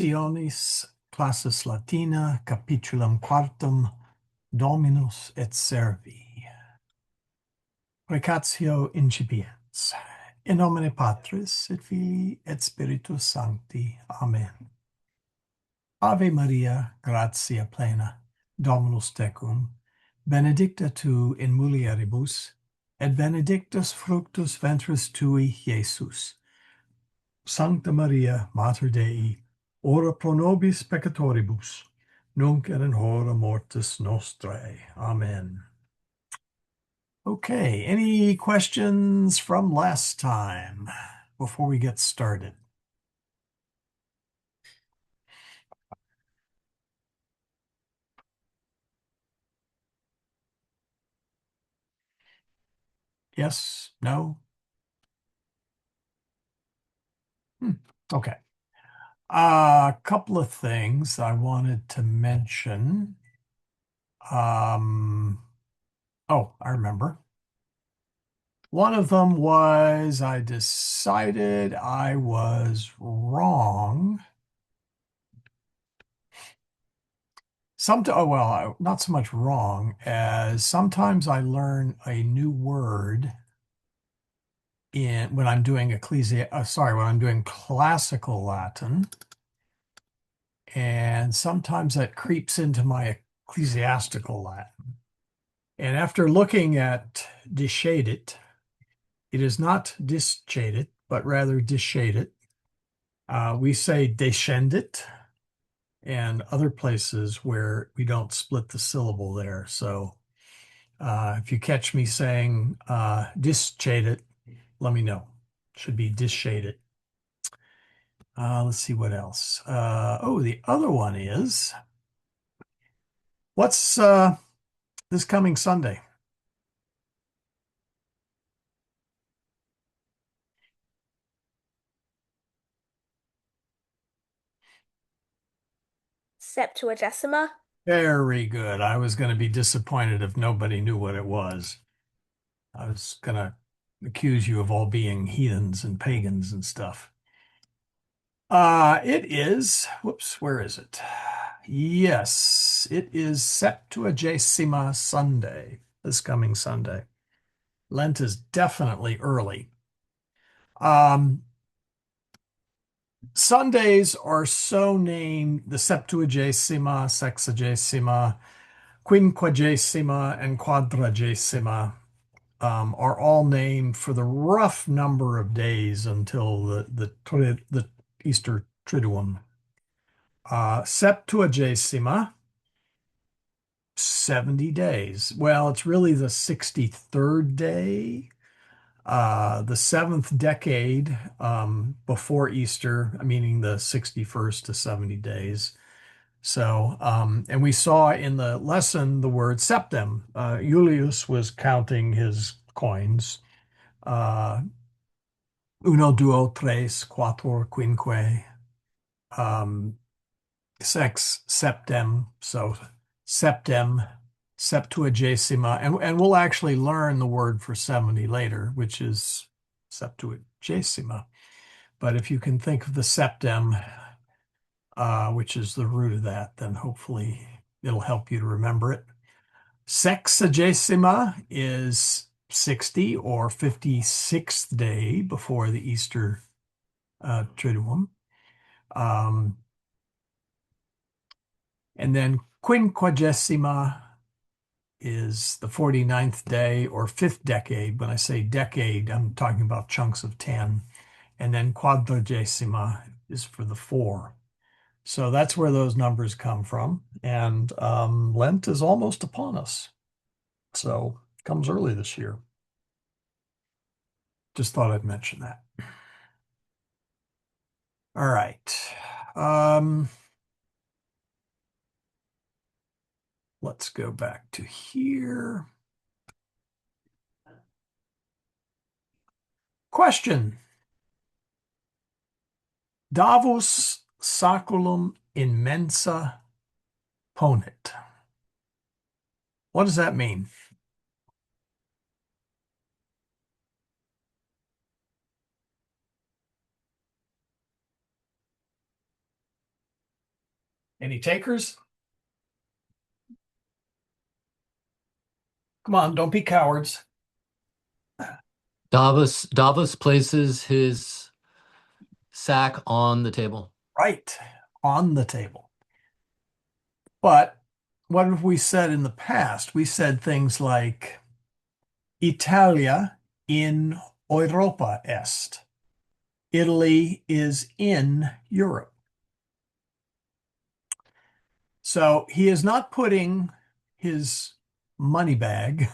Sionis classis Latina capitulum quartum Dominus et Servi. Precatio incipiens. In nomine Patris et Filii et Spiritus Sancti. Amen. Ave Maria, gratia plena, Dominus tecum, benedicta tu in mulieribus, et benedictus fructus ventris tui, Iesus. Sancta Maria, Mater Dei, ora pro nobis peccatoribus, nunc et in hora mortis nostrae. Amen. Okay, any questions from last time before we get started? Yes? No? Okay. A couple of things I wanted to mention. Oh, I remember. One of them was I decided I was wrong. Not so much wrong as sometimes I learn a new word when I'm doing when I'm doing classical Latin, and sometimes that creeps into my ecclesiastical Latin. And after looking at discedet, it is not discedet, but rather discedet. We say descendit, and other places where we don't split the syllable there. So if you catch me saying discedet, let me know. Should be disshaded. Let's see what else. The other one is, what's this coming Sunday? Septuagesima. Very good. I was going to be disappointed if nobody knew what it was. I was going to accuse you of all being heathens and pagans and stuff. It is, where is it? Yes, it is Septuagesima Sunday, this coming Sunday. Lent is definitely early. Sundays are so named the Septuagesima, Sexagesima, Quinquagesima, and Quadragesima are all named for the rough number of days until the Easter Triduum. Septuagesima, 70 days. Well, it's really the 63rd day. The seventh decade before Easter, meaning the 61st to 70 days. So, and we saw in the lesson the word septem. Julius was counting his coins. Uno, duo, tres, quattro, quinque, sex, septem. So, septem, Septuagesima, and we'll actually learn the word for 70 later, which is Septuagesima. But if you can think of the septem, which is the root of that, then hopefully it'll help you to remember it. Sexagesima is 60 or 56th day before the Easter Triduum. And then quinquagesima is the 49th day or fifth decade. When I say decade, I'm talking about chunks of 10. And then quadragesima is for the 4. So that's where those numbers come from. And Lent is almost upon us. So it comes early this year. Just thought I'd mention that. All right. Let's go back to here. Question. Davus saculum in mensa ponit. What does that mean? Any takers? Come on, don't be cowards. Davos places his sack on the table. Right, on the table. But what have we said in the past? We said things like Italia in Europa est. Italy is in Europe. So he is not putting his money bag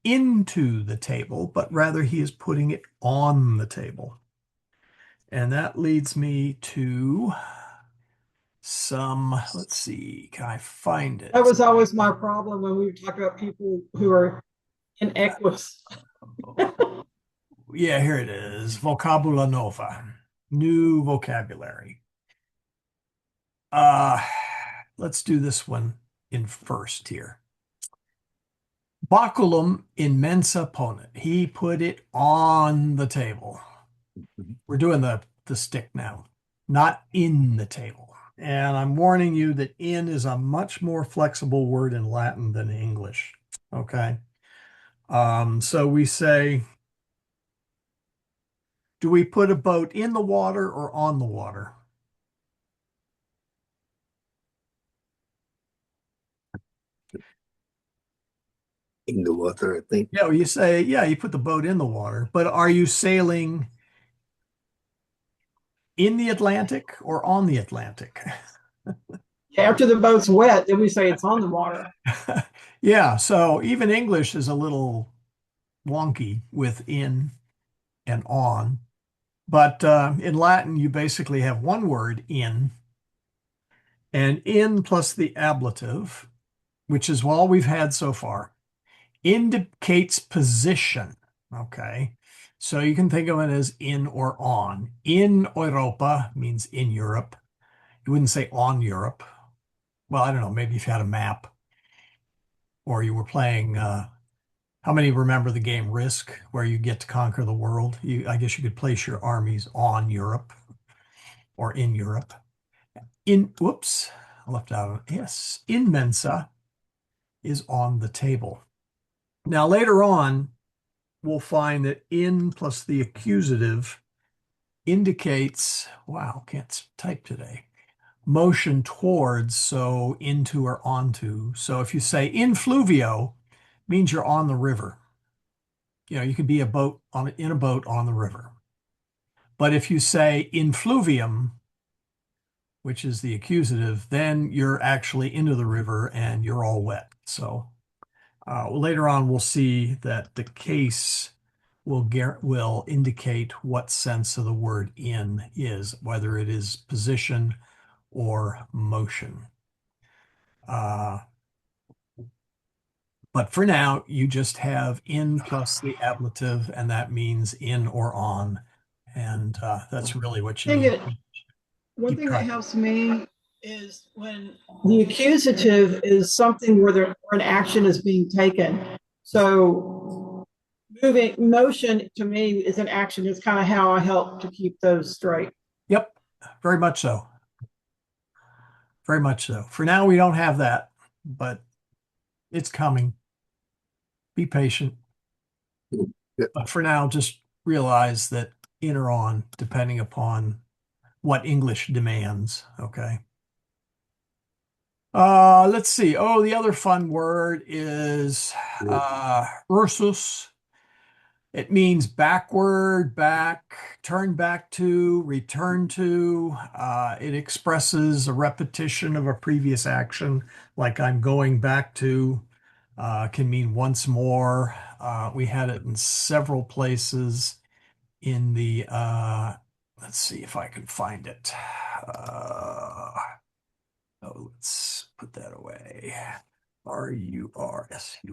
into the table, but rather he is putting it on the table. And that leads me to some, let's see, can I find it? That was always my problem when we talk about people who are in equus. Yeah, here it is. Vocabula nova. New vocabulary. Uh, let's do this one in first here. Baculum in mensa ponit. He put it on the table. We're doing the stick now, not in the table. And I'm warning you that in is a much more flexible word in Latin than English. Okay. So we say, do we put a boat in the water or on the water? In the water, I think. Yeah, you say, yeah, you put the boat in the water, but are you sailing in the Atlantic or on the Atlantic? After the boat's wet, then we say it's on the water. Yeah, so even English is a little wonky with in and on. But in Latin, you basically have one word, in, and in plus the ablative, which is all we've had so far, indicates position. Okay. So you can think of it as in or on. In Europa means in Europe. You wouldn't say on Europe. Well, I don't know. Maybe if you had a map or you were playing, how many remember the game Risk, where you get to conquer the world? I guess you could place your armies on Europe or in Europe. Whoops, I left out. Yes, in mensa is on the table. Now, later on, we'll find that in plus the accusative indicates, wow, can't type today, motion towards, so into or onto. So if you say in fluvio, means you're on the river. You know, you could be in a boat on the river. But if you say in fluvium, which is the accusative, then you're actually into the river and you're all wet. So later on, we'll see that the case will indicate what sense of the word in is, whether it is position or motion. But for now, you just have in plus the ablative, and that means in or on. And that's really what you need. One thing that helps me is when the accusative is something where an action is being taken. So motion to me is an action. It's kind of how I help to keep those straight. Yep, very much so. Very much so. For now, we don't have that, but it's coming. Be patient. But for now, just realize that in or on, depending upon what English demands. Okay. Let's see. Oh, the other fun word is ursus. It means backward, back, turn back to, return to. It expresses a repetition of a previous action, like I'm going back to, can mean once more. We had it in several places in the, let's see if I can find it. Let's put that away. Rursus.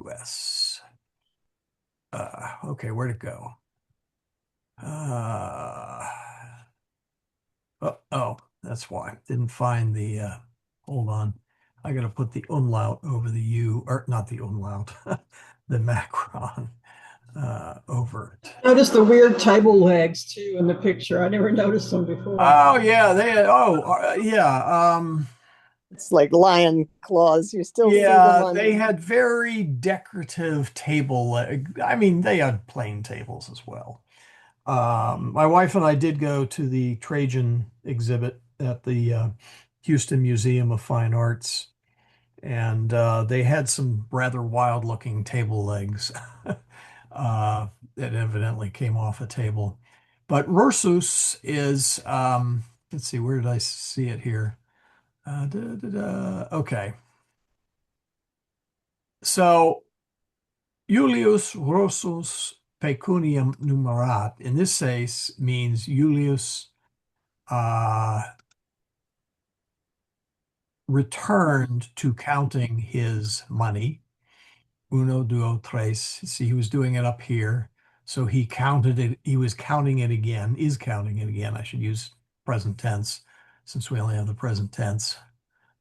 Okay, where'd it go? That's why. Didn't find the, hold on. I got to put the umlaut over the U, or not the umlaut, the macron over it. Notice the weird table legs too in the picture. I never noticed them before. Oh, yeah. Yeah. It's like lion claws. You still see them Yeah, on. they had very decorative table. I mean, they had plain tables as well. My wife and I did go to the Trajan exhibit at the Houston Museum of Fine Arts, and they had some rather wild-looking table legs that evidently came off a table. But Rursus is, let's see, where did I see it here? Okay. So Julius Rursus pecuniam numerat in this case means Julius returned to counting his money. Uno, duo, tres. See, he was doing it up here. So he counted it. He was counting it again, is counting it again. I should use present tense since we only have the present tense.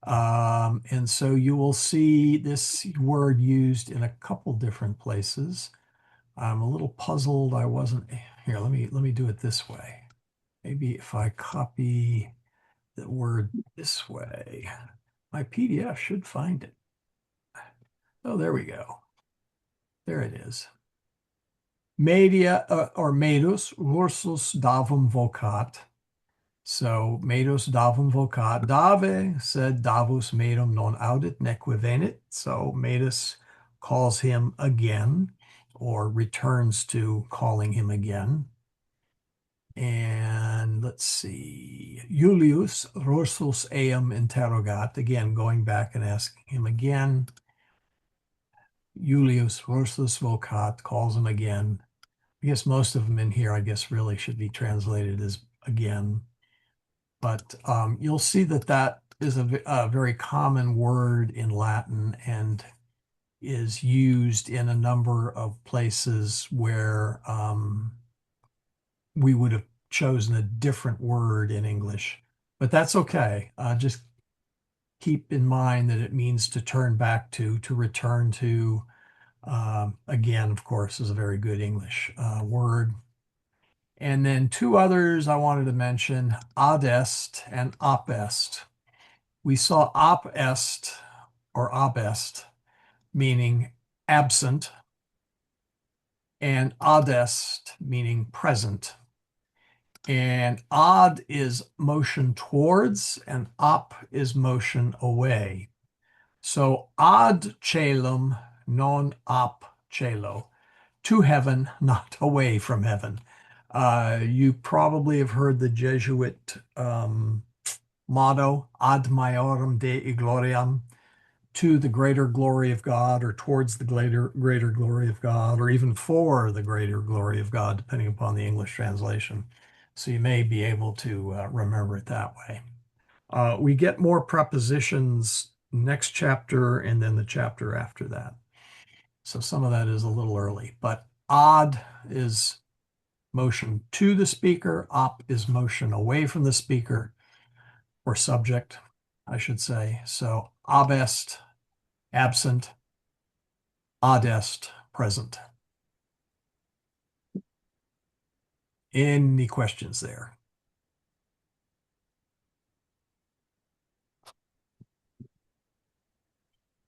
And so you will see this word used in a couple different places. I'm a little puzzled. I wasn't here. Let me do it this way. Maybe if I copy the word this way, my PDF should find it. Oh, there we go. There it is. Media or medus rursus davum vocat. So medus davum vocat. Dave said davus medum non audit neque venit. So medus calls him again or returns to calling him again. And let's see, Julius Rursus eam interrogat, again, going back and asking him again. Julius Rursus vocat, calls him again. I guess most of them in here, I guess, really should be translated as again. But you'll see that that is a very common word in Latin and is used in a number of places where we would have chosen a different word in English, but that's okay. Just keep in mind that it means to turn back to return to. Again, of course, is a very good English word. And then two others I wanted to mention, ad est and op est. We saw op est or ob est, meaning absent, and ad est, meaning present. And ad is motion towards, and op is motion away. So ad caelum, non op caelo. To heaven, not away from heaven. You probably have heard the Jesuit motto, ad maiorem Dei gloriam, to the greater glory of God, or towards the greater glory of God, or even for the greater glory of God, depending upon the English translation. So you may be able to remember it that way. We get more prepositions next chapter and then the chapter after that. So some of that is a little early, but ad is motion to the speaker, op is motion away from the speaker, or subject, I should say. So ob est, absent, ad est, present. Any questions there?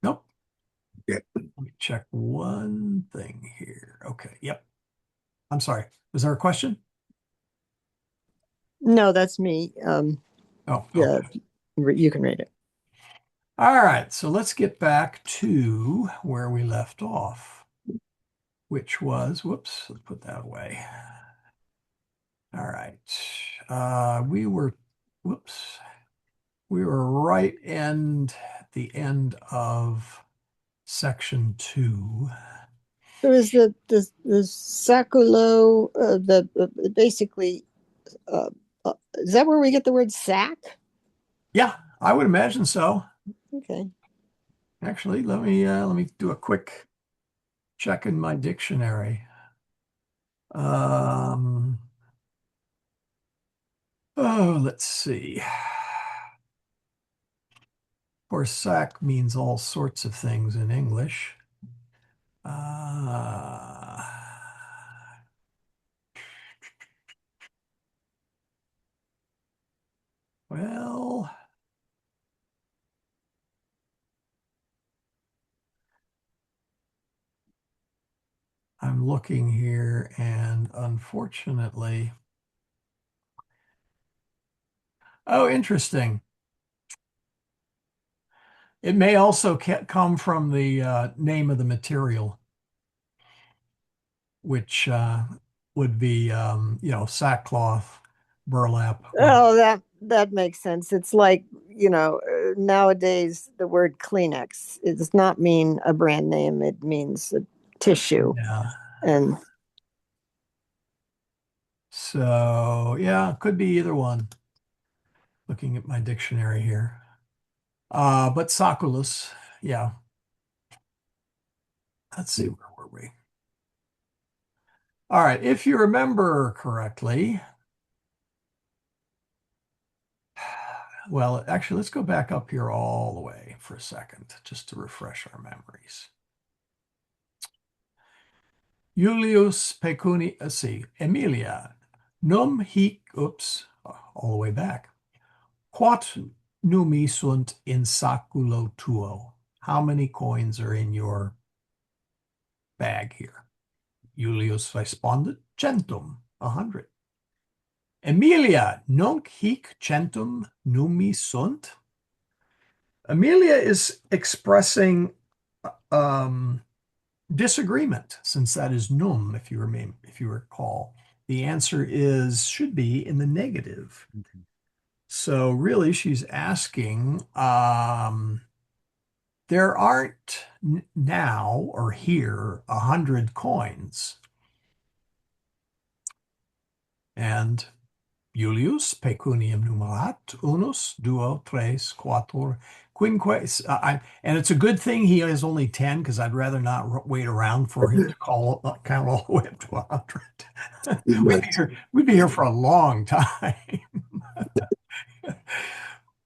Nope. Yeah. Let me check one thing here. Okay. Yep. I'm sorry. Was there a question? No, that's me. Oh, yeah, okay. you can read it. All right. So let's get back to where we left off, which was, whoops, let's put that away. All right. We were right at the end of section 2. So is the saculo basically is that where we get the word sack? Yeah, I would imagine so. Okay. Actually, let me do a quick check in my dictionary. Let's see. Of course, sack means all sorts of things in English. Well, I'm looking here, and unfortunately, oh, interesting. It may also come from the name of the material, which would be, sackcloth, burlap. Oh, that makes sense. It's like, nowadays the word Kleenex, it does not mean a brand name. It means a tissue. Yeah. And So, yeah, could be either one. Looking at my dictionary here. But sacculus, yeah. Let's see, where were we? All right, if you remember correctly, well, actually, let's go back up here all the way for a second, just to refresh our memories. Julius Pecuni, let's see, Emilia, num hic, all the way back. Quat numi sunt in saculo tuo? How many coins are in your bag here? Julius responded, centum, 100. Emilia, nunc hic centum numi sunt? Amelia is expressing disagreement, since that is num, if you recall. The answer should be in the negative. Okay. So really, she's asking, there aren't now or here 100 coins. And Julius pecuniam numerat unus, duo, tres, quator, quinque. And it's a good thing he has only 10, because I'd rather not wait around for him to count all the way up to 100. We'd be here for a long time.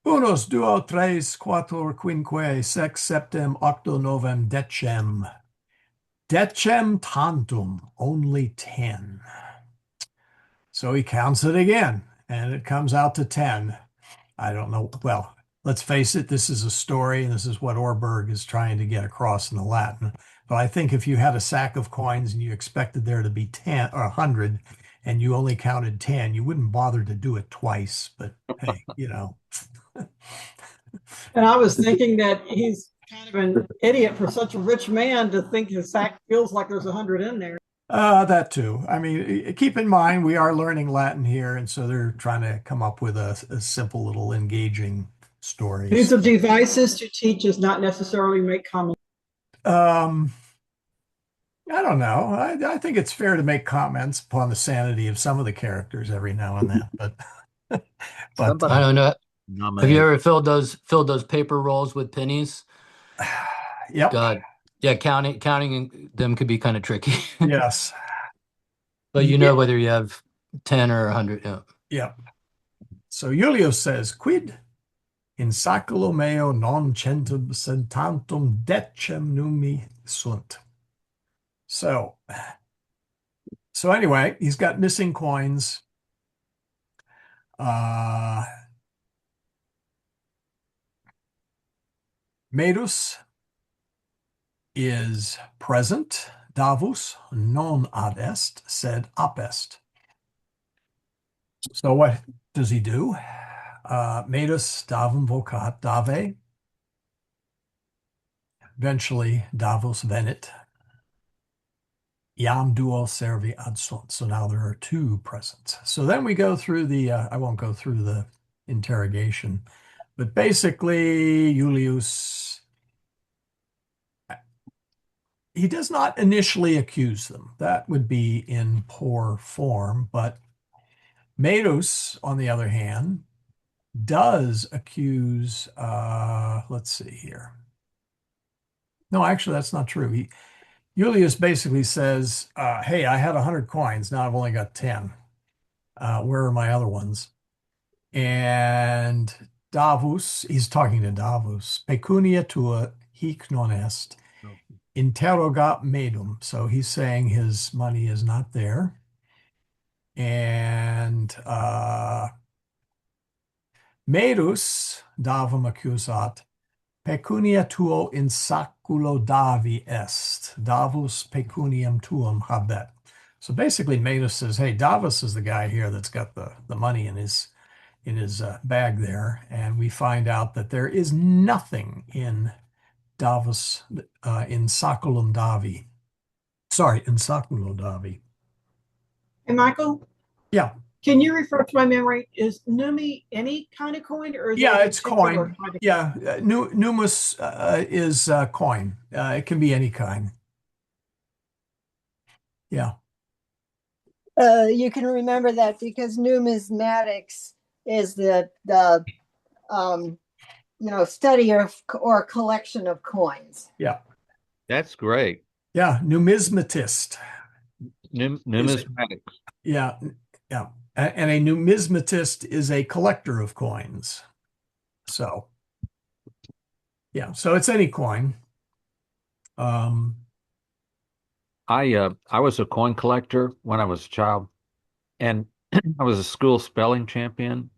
Unus, duo, tres, quator, quinque, sex, septem, octo, novem, decem. Decem tantum, only 10. So he counts it again, and it comes out to 10. I don't know. Well, let's face it, this is a story, and this is what Orberg is trying to get across in the Latin. But I think if you had a sack of coins and you expected there to be 10 or 100, and you only counted 10, you wouldn't bother to do it twice. But hey, And I was thinking that he's kind of an idiot for such a rich man to think his sack feels like there's 100 in there. That too. I mean, keep in mind, we are learning Latin here, and so they're trying to come up with a simple little engaging story. Use of devices to teach is not necessarily make comments. I don't know. I think it's fair to make comments upon the sanity of some of the characters every now and then, but I don't know. Have you Nominate. ever filled those paper rolls with pennies? Yep. God, yeah, counting them could be kind of tricky. Yes. But whether you have 10 or 100. Yeah. Yep. So Julius says, quid in saculo meo non centum centantum decem numi sunt. So anyway, he's got missing coins. Medus is present. Davus non ad est, sed apest. So what does he do? Medus davum vocat dave. Eventually, Davus venit. Iam duo servi ad sunt. So now there are two present. So then we go through I won't go through the interrogation, but basically Julius, he does not initially accuse them. That would be in poor form, but Medus, on the other hand, does accuse, let's see here. No, actually, that's not true. Julius basically says, hey, I had 100 coins. Now I've only got 10. Where are my other ones? And Davus, he's talking to Davus, pecunia tua hic non est, interrogat medum. So he's saying his money is not there. And Medus davum accusat, pecunia tuo in saculo Davi est, Davus pecuniam tuum habet. So basically, Matus says, "Hey, Davus is the guy here that's got the money in his bag there," and we find out that there is nothing in Davus in saculum Davi. Sorry, in saculo Davi. Hey, Michael, Yeah, can you refresh my memory? Is Numi any kind of coin, or is yeah, it a it's particular coin. kind of Yeah, numus is coin. It can be any kind. Yeah. You can remember that because numismatics is the study or collection of coins. Yeah. That's great. Yeah. Numismatist. Numismatics. Yeah. Yeah. And a numismatist is a collector of coins. So, yeah. So it's any coin. I was a coin collector when I was a child, and I was a school spelling champion.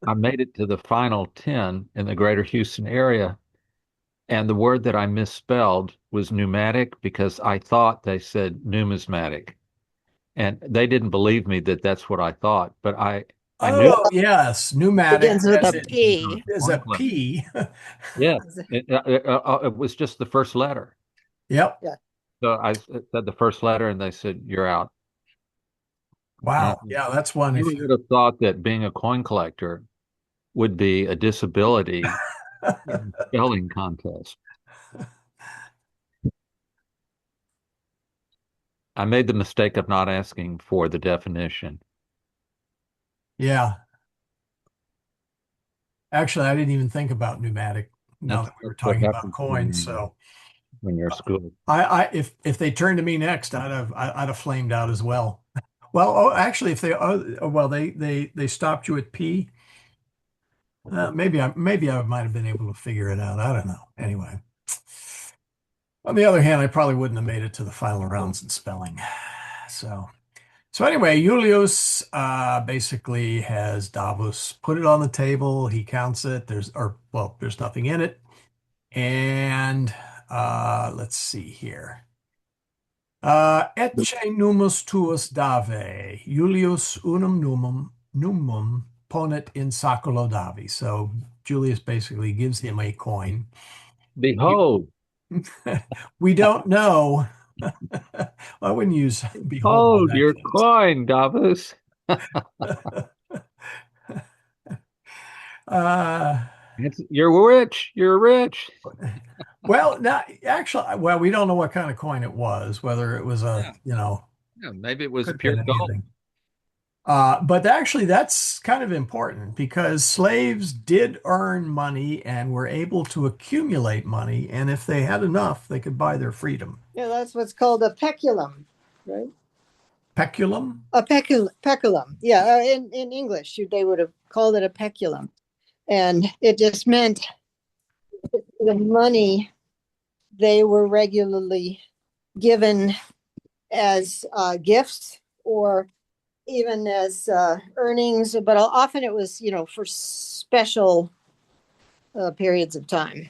I made it to the final 10 in the greater Houston area. And the word that I misspelled was pneumatic because I thought they said numismatic. And they didn't believe me that that's what I thought. But I knew Oh, yes. Pneumatic Begins with as a it P. is a P. Yeah, it was just the first letter. Yep. So I said the first letter, and they said, "You're out." And Wow. Yeah, that's one. you would have thought that being a coin collector would be a disability in a spelling contest. I made the mistake of not asking for the definition. Yeah. Actually, I didn't even think about pneumatic now That's, that we were that's what talking about happens coins. So when you're at school. if they turned to me next, I'd have flamed out as well. Well, actually, if they stopped you at P, maybe I might have been able to figure it out. I don't know. Anyway, on the other hand, I probably wouldn't have made it to the final rounds in spelling. So anyway, Julius basically has Davos put it on the table. He counts it. There's nothing in it. And let's see here. Ecce numus tuus Dave, Julius unum numum ponet in saculo Davi. So Julius basically gives him a coin. Behold, We don't know. I wouldn't use behold in hold that your case. coin, Davos. You're rich. You're rich. Well, not actually. Well, we don't know what kind of coin it was. Whether it was Yeah, maybe it was could have pure been gold. anything. But actually, that's kind of important because slaves did earn money and were able to accumulate money, and if they had enough, they could buy their freedom. Yeah, that's what's called a peculum, right? Peculum? A peculum. Yeah, in English, they would have called it a peculum. And it just meant the money they were regularly given as gifts or even as earnings, but often it was, for special periods of time,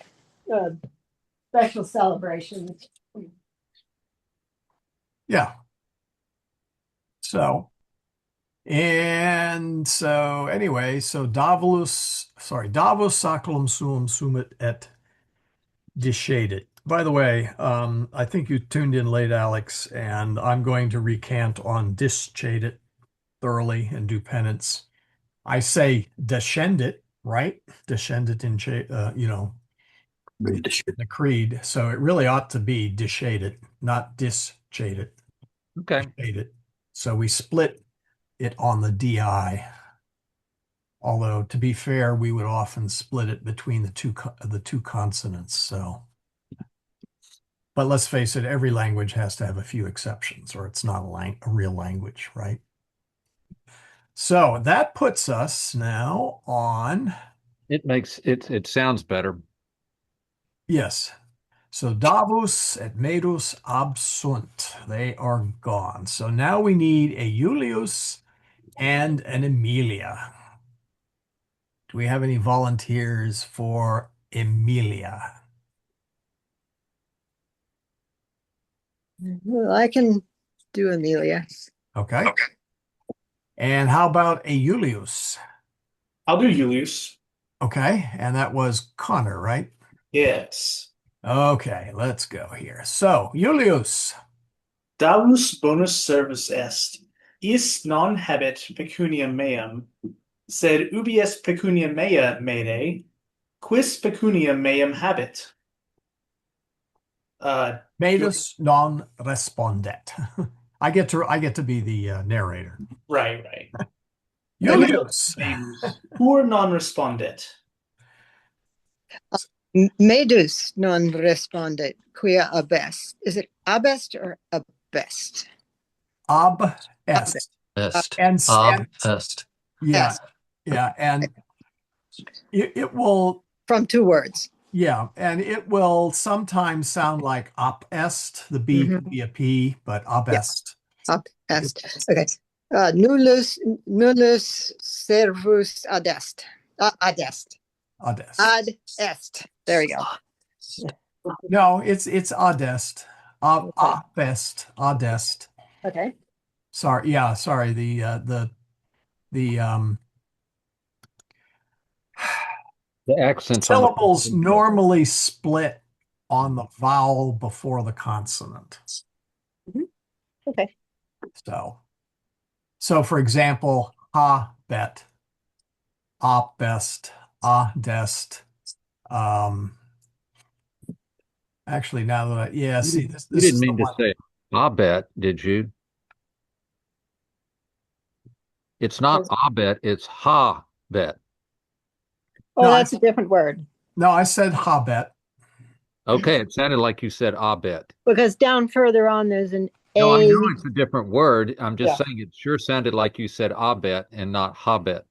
special celebrations. Yeah. So anyway, so Davos saculum suum sumit et discedet. By the way, I think you tuned in late, Alex, and I'm going to recant on discedet thoroughly and do penance. I say descendit, right? Descendit in, the creed. So it really ought to be discedet, not discedet. Okay. Discedet. So we split it on the DI. Although to be fair, we would often split it between the two consonants. So, but let's face it, every language has to have a few exceptions, or it's not a real language, right? So that puts us now on. It sounds better. Yes. So Davus et Medus absunt. They are gone. So now we need a Julius and an Emilia. Do we have any volunteers for Emilia? Well, I can do Amelia. Okay. And how about a Julius? I'll do Julius. Okay. And that was Connor, right? Yes. Okay, let's go here. So, Julius. Davus bonus servus est. Is non habet pecunia meum, sed ubi est pecunia mea mede, quis pecunia meum habet? Medus non respondet. I get to be the narrator. Right. Julius. Cur non respondet. Medus non respondet quia abest. Is it abest or abest? Ab est. Est. And Est. yeah, Est. yeah, and it will, From two words. yeah, and it will sometimes sound like op est. The B could be a P, but ob Yeah. est. Est. Okay. Nullus servus ad est. Ad est. Ad est. Ad est. There we go. No, it's ad est. Op est. Ad est. Okay. Sorry, yeah, sorry. The accents on the syllables normally split on the vowel before the consonant. Okay. So for example, ha bet, op best, dest. Actually, now that see this, You didn't mean to say I bet, did you? It's not I bet, it's ha bet. Oh, No, that's a different word. No, I said ha bet. Okay, it sounded like you said I bet. Because down further on, there's an A. No, I know it's a different word. I'm just Yeah. saying it sure sounded like you said I bet and not ha bet.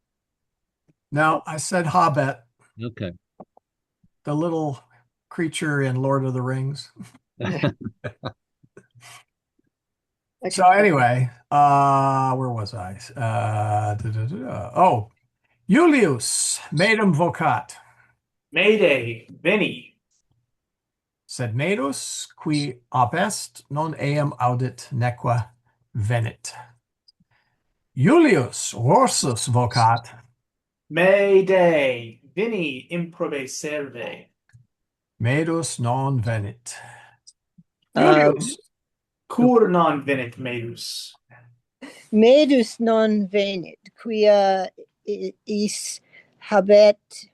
No, I said ha bet. Okay. The little creature in Lord of the Rings. So anyway, where was I? Oh, Julius, medum vocat. Mayday, Vinny. Sed medus qui ob est non eam audit neque venit. Julius Ursus vocat. Mayday, Vinny improbe serve. Medus non venit. Julius. Cur non venit medus. Medus non venit, quia is habet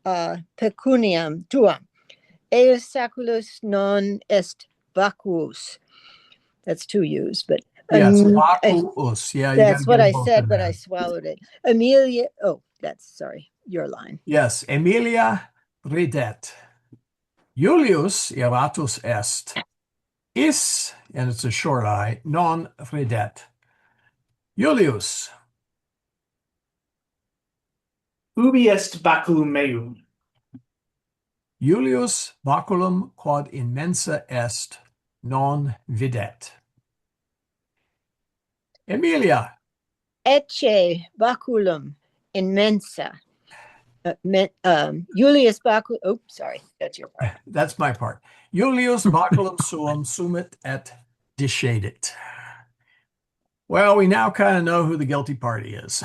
pecuniam tuam. Eus saculus non est vacuus. That's two U's, but Yes, vacuus. Yeah, you that's gotta what get I both said, in but there. I swallowed it. Amelia. Oh, that's sorry, your line. Yes, Emilia ridet. Julius iratus est. Is, and it's a short I, non ridet. Julius. Ubi est baculum meum? Julius baculum quod in mensa est non videt. Emilia. Ecce baculum in mensa. Julius Bacul. Oh, sorry, that's your part. That's my part. Julius baculum suum sumit et discedit. Well, we now kind of know who the guilty party is.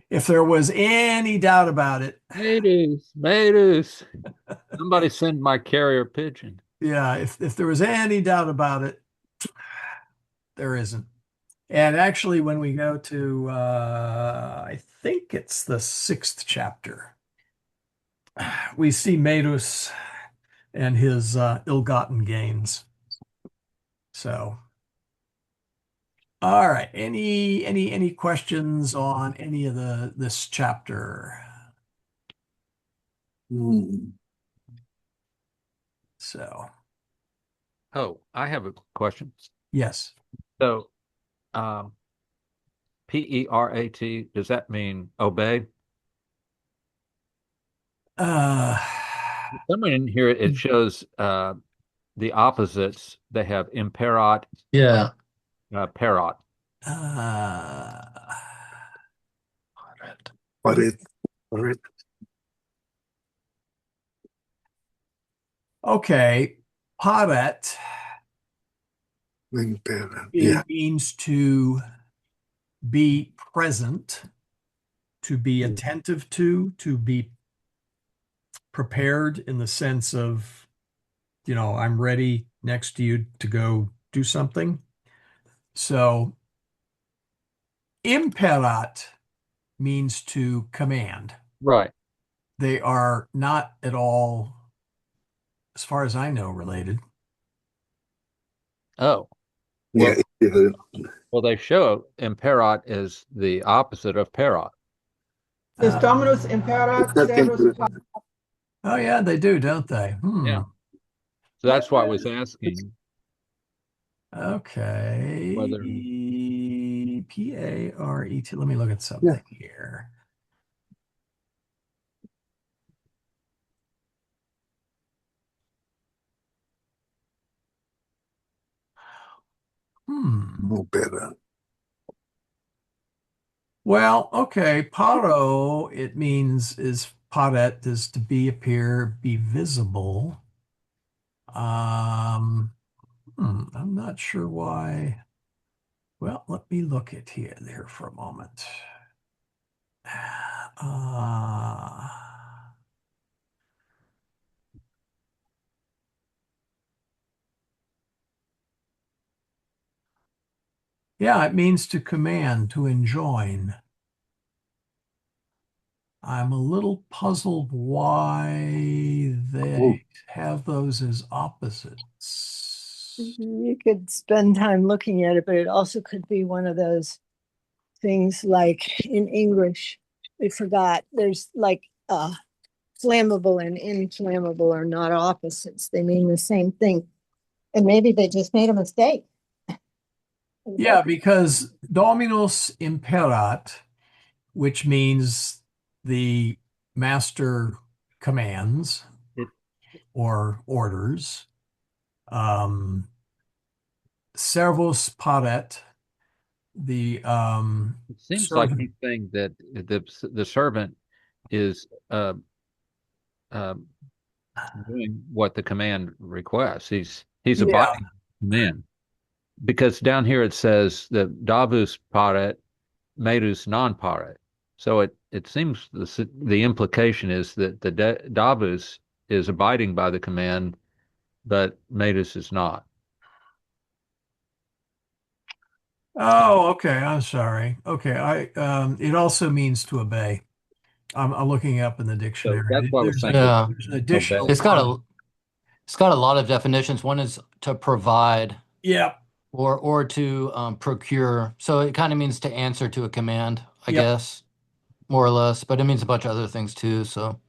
If there was any doubt about it. Medus. Somebody send my carrier pigeon. Yeah, if there was any doubt about it, there isn't. And actually, when we go to, I think it's the 6th chapter, we see Medus and his ill-gotten gains. So, all right. Any questions on any of this chapter? So, Oh, I have a question. yes. So, Perat, does that mean obey? Somewhere in here it shows the opposites. They have imperat, Yeah. perat. What All right. Okay, paret, Impera. it Yeah. means to be present, to be Mm. attentive to be prepared in the sense of, I'm ready next to you to go do something. So imperat means to command. Right. They are not at all, as far as I know, related. Oh, Yeah. well, well, they show imperat is the opposite of perat. Says Uh, Dominus Imperat It's not Servus impera. oh yeah, they do, don't they? Yeah. So that's why I was asking Okay. whether Paret. Let me look at something here. No better. Well, okay. Paro, it means is paret is to be, appear, be visible. I'm not sure why. Well, let me look at here there for a moment. Uh, yeah, it means to command, to enjoin. I'm a little puzzled why they have those as opposites. You could spend time looking at it, but it also could be one of those things like in English, we forgot there's like flammable and inflammable are not opposites. They mean the same thing. And maybe they just made a mistake. Yeah, because Dominus imperat, which means the master commands It- or orders. Servus paret, the it seems like servant. he's saying that the servant is doing what the command requests. He's Yeah. abiding the command. Because down here it says that davus paret, medus non paret. So it seems the implication is that the davus is abiding by the command, but medus is not. Oh, okay. I'm sorry. Okay. It also means to obey. I'm looking up in the So dictionary. that's why I was saying Yeah. There's an additional. It's got a lot of definitions. One is to provide Yeah. or to procure. So it kind of means to answer to a command, I Yep. guess, more or less. But it means a bunch of other things too. So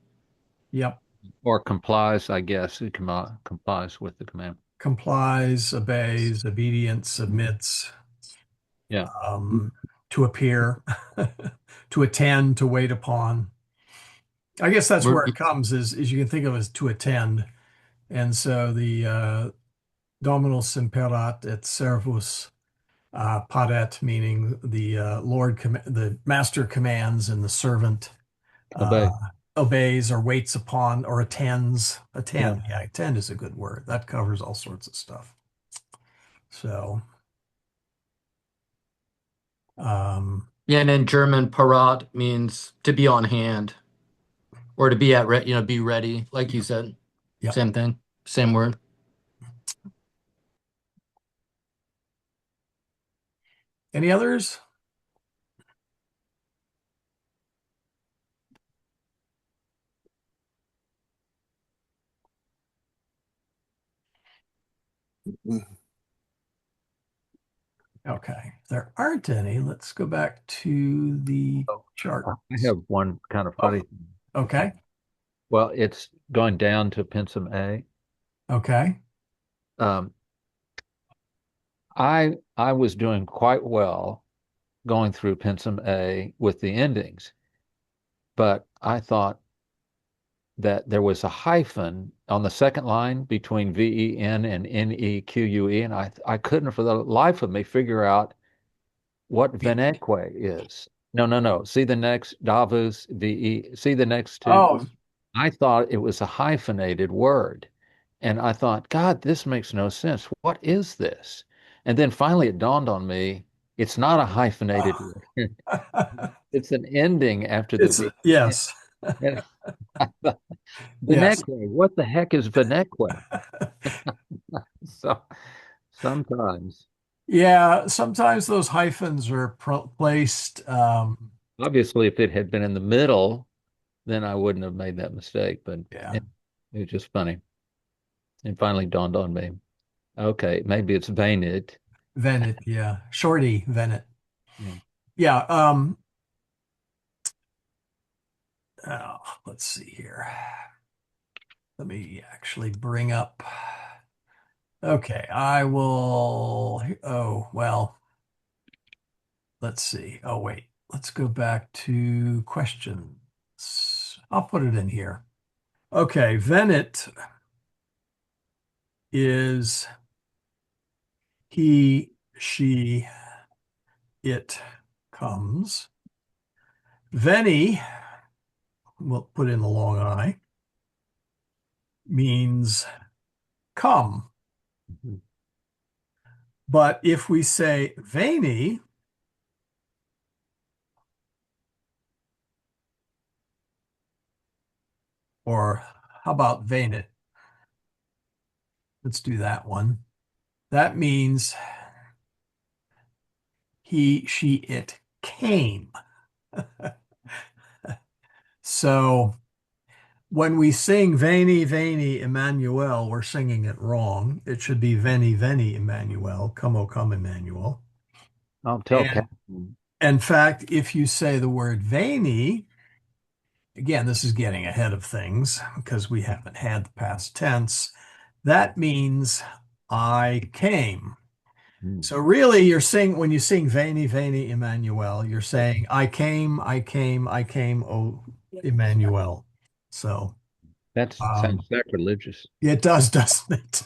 Yep. or complies, I guess. It complies with the command. Complies, obeys, obedience, submits, Yeah. to appear, to attend, to wait upon. I guess that's we're where it comes is you can think of it as to attend. And so the Dominus imperat et servus paret, meaning the the master commands and the servant Obey. obeys or waits upon or attends. Attend. Yeah. Yeah, attend is a good word. That covers all sorts of stuff. So, yeah, and in German, parat means to be on hand or to be be ready, like you said. yeah. Same thing, same word. Any others? Okay. If there aren't any, let's go back to the chart. I have one kind of funny thing. Okay. Well, it's going down to pensum A. Okay. Um, I was doing quite well going through pensum A with the endings, but I thought that there was a hyphen on the second line between VEN and NEQUE, and I couldn't for the life of me figure out what veneque is. No. See the next Davos, VE. See the next two. Oh, I thought it was a hyphenated word. And I thought, God, this makes no sense. What is this? And then finally it dawned on me, it's not a hyphenated word. It's an ending after the it's V. yes, And I thought, yes. Veneque, what the heck is Veneque? So sometimes, Yeah, sometimes those hyphens are placed. obviously, if it had been in the middle, then I wouldn't have made that mistake. But Yeah, it was just funny. It finally dawned on me. Okay, maybe it's Vainid. Venet. Yeah, shorty Venet. Yeah. Yeah. Let's see here. Let me actually bring up. Okay, I will. Oh, well, let's see. Oh, wait. Let's go back to questions. I'll put it in here. Okay, Venet is he, she, it comes. Veni, we'll put in the long I, means come. Mhm. But if we say veni, or how about venit? Let's do that one. That means he, she, it came. So when we sing Veni, Veni, Emmanuel, we're singing it wrong. It should be Veni, Veni, Emmanuel, come, O come, Emmanuel. I'll tell And Catherine. in fact, if you say the word Veni, again, this is getting ahead of things because we haven't had the past tense. That means I came. Hmm. So really, you're saying when you sing Veni, Veni, Emmanuel, you're saying I came, I came, I came, oh Emmanuel. So That sounds sacrilegious. it does, doesn't it?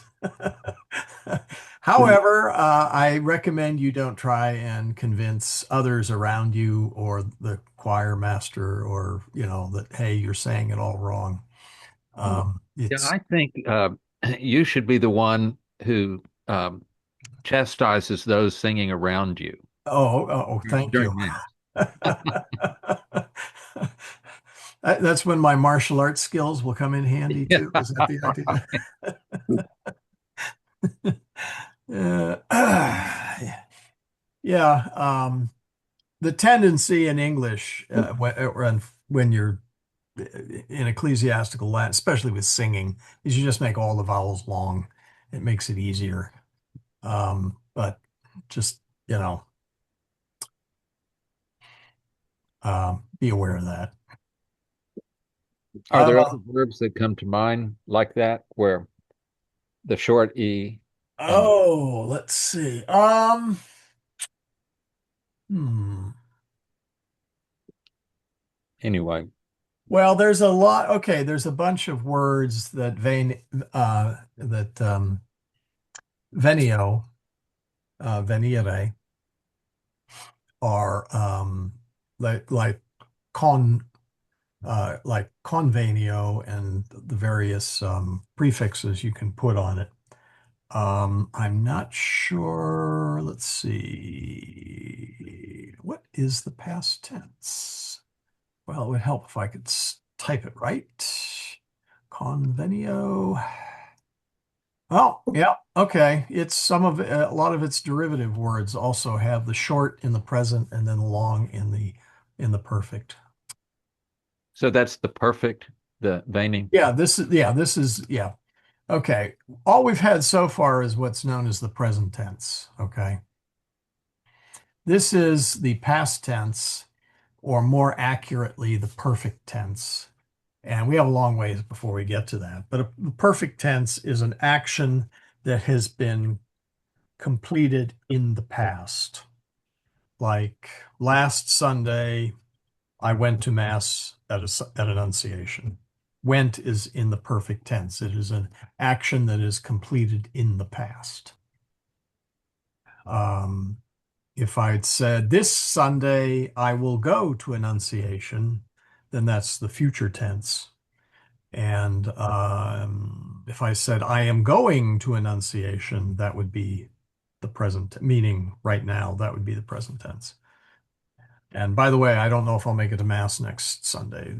However, I recommend you don't try and convince others around you or the choir master or, that, hey, you're saying it all wrong. Yeah, It's, I think you should be the one who chastises those singing around you thank you. during Mass. That's when my martial arts skills will come in handy Yeah. too. Is that the idea? Yeah. The tendency in English when you're in ecclesiastical Latin, especially with singing, is you just make all the vowels long. It makes it easier. But just, be aware of that. Are there Uh, other verbs that come to mind like that where the short E and let's see. Hmm. anyway? Well, there's a lot. Okay, there's a bunch of words that venio, venire are like convenio and the various prefixes you can put on it. I'm not sure. Let's see. What is the past tense? Well, it would help if I could type it right. Convenio. Oh, yeah. Okay. It's a lot of its derivative words also have the short in the present and then the long in the perfect. So that's the perfect, the veining. Yeah, yeah. Okay. All we've had so far is what's known as the present tense. Okay. This is the past tense, or more accurately, the perfect tense. And we have a long ways before we get to that. But a perfect tense is an action that has been completed in the past. Like last Sunday, I went to Mass at Annunciation. Went is in the perfect tense. It is an action that is completed in the past. If I'd said this Sunday I will go to Annunciation, then that's the future tense. And if I said I am going to Annunciation, that would be the present, meaning right now, that would be the present tense. And by the way, I don't know if I'll make it to Mass next Sunday.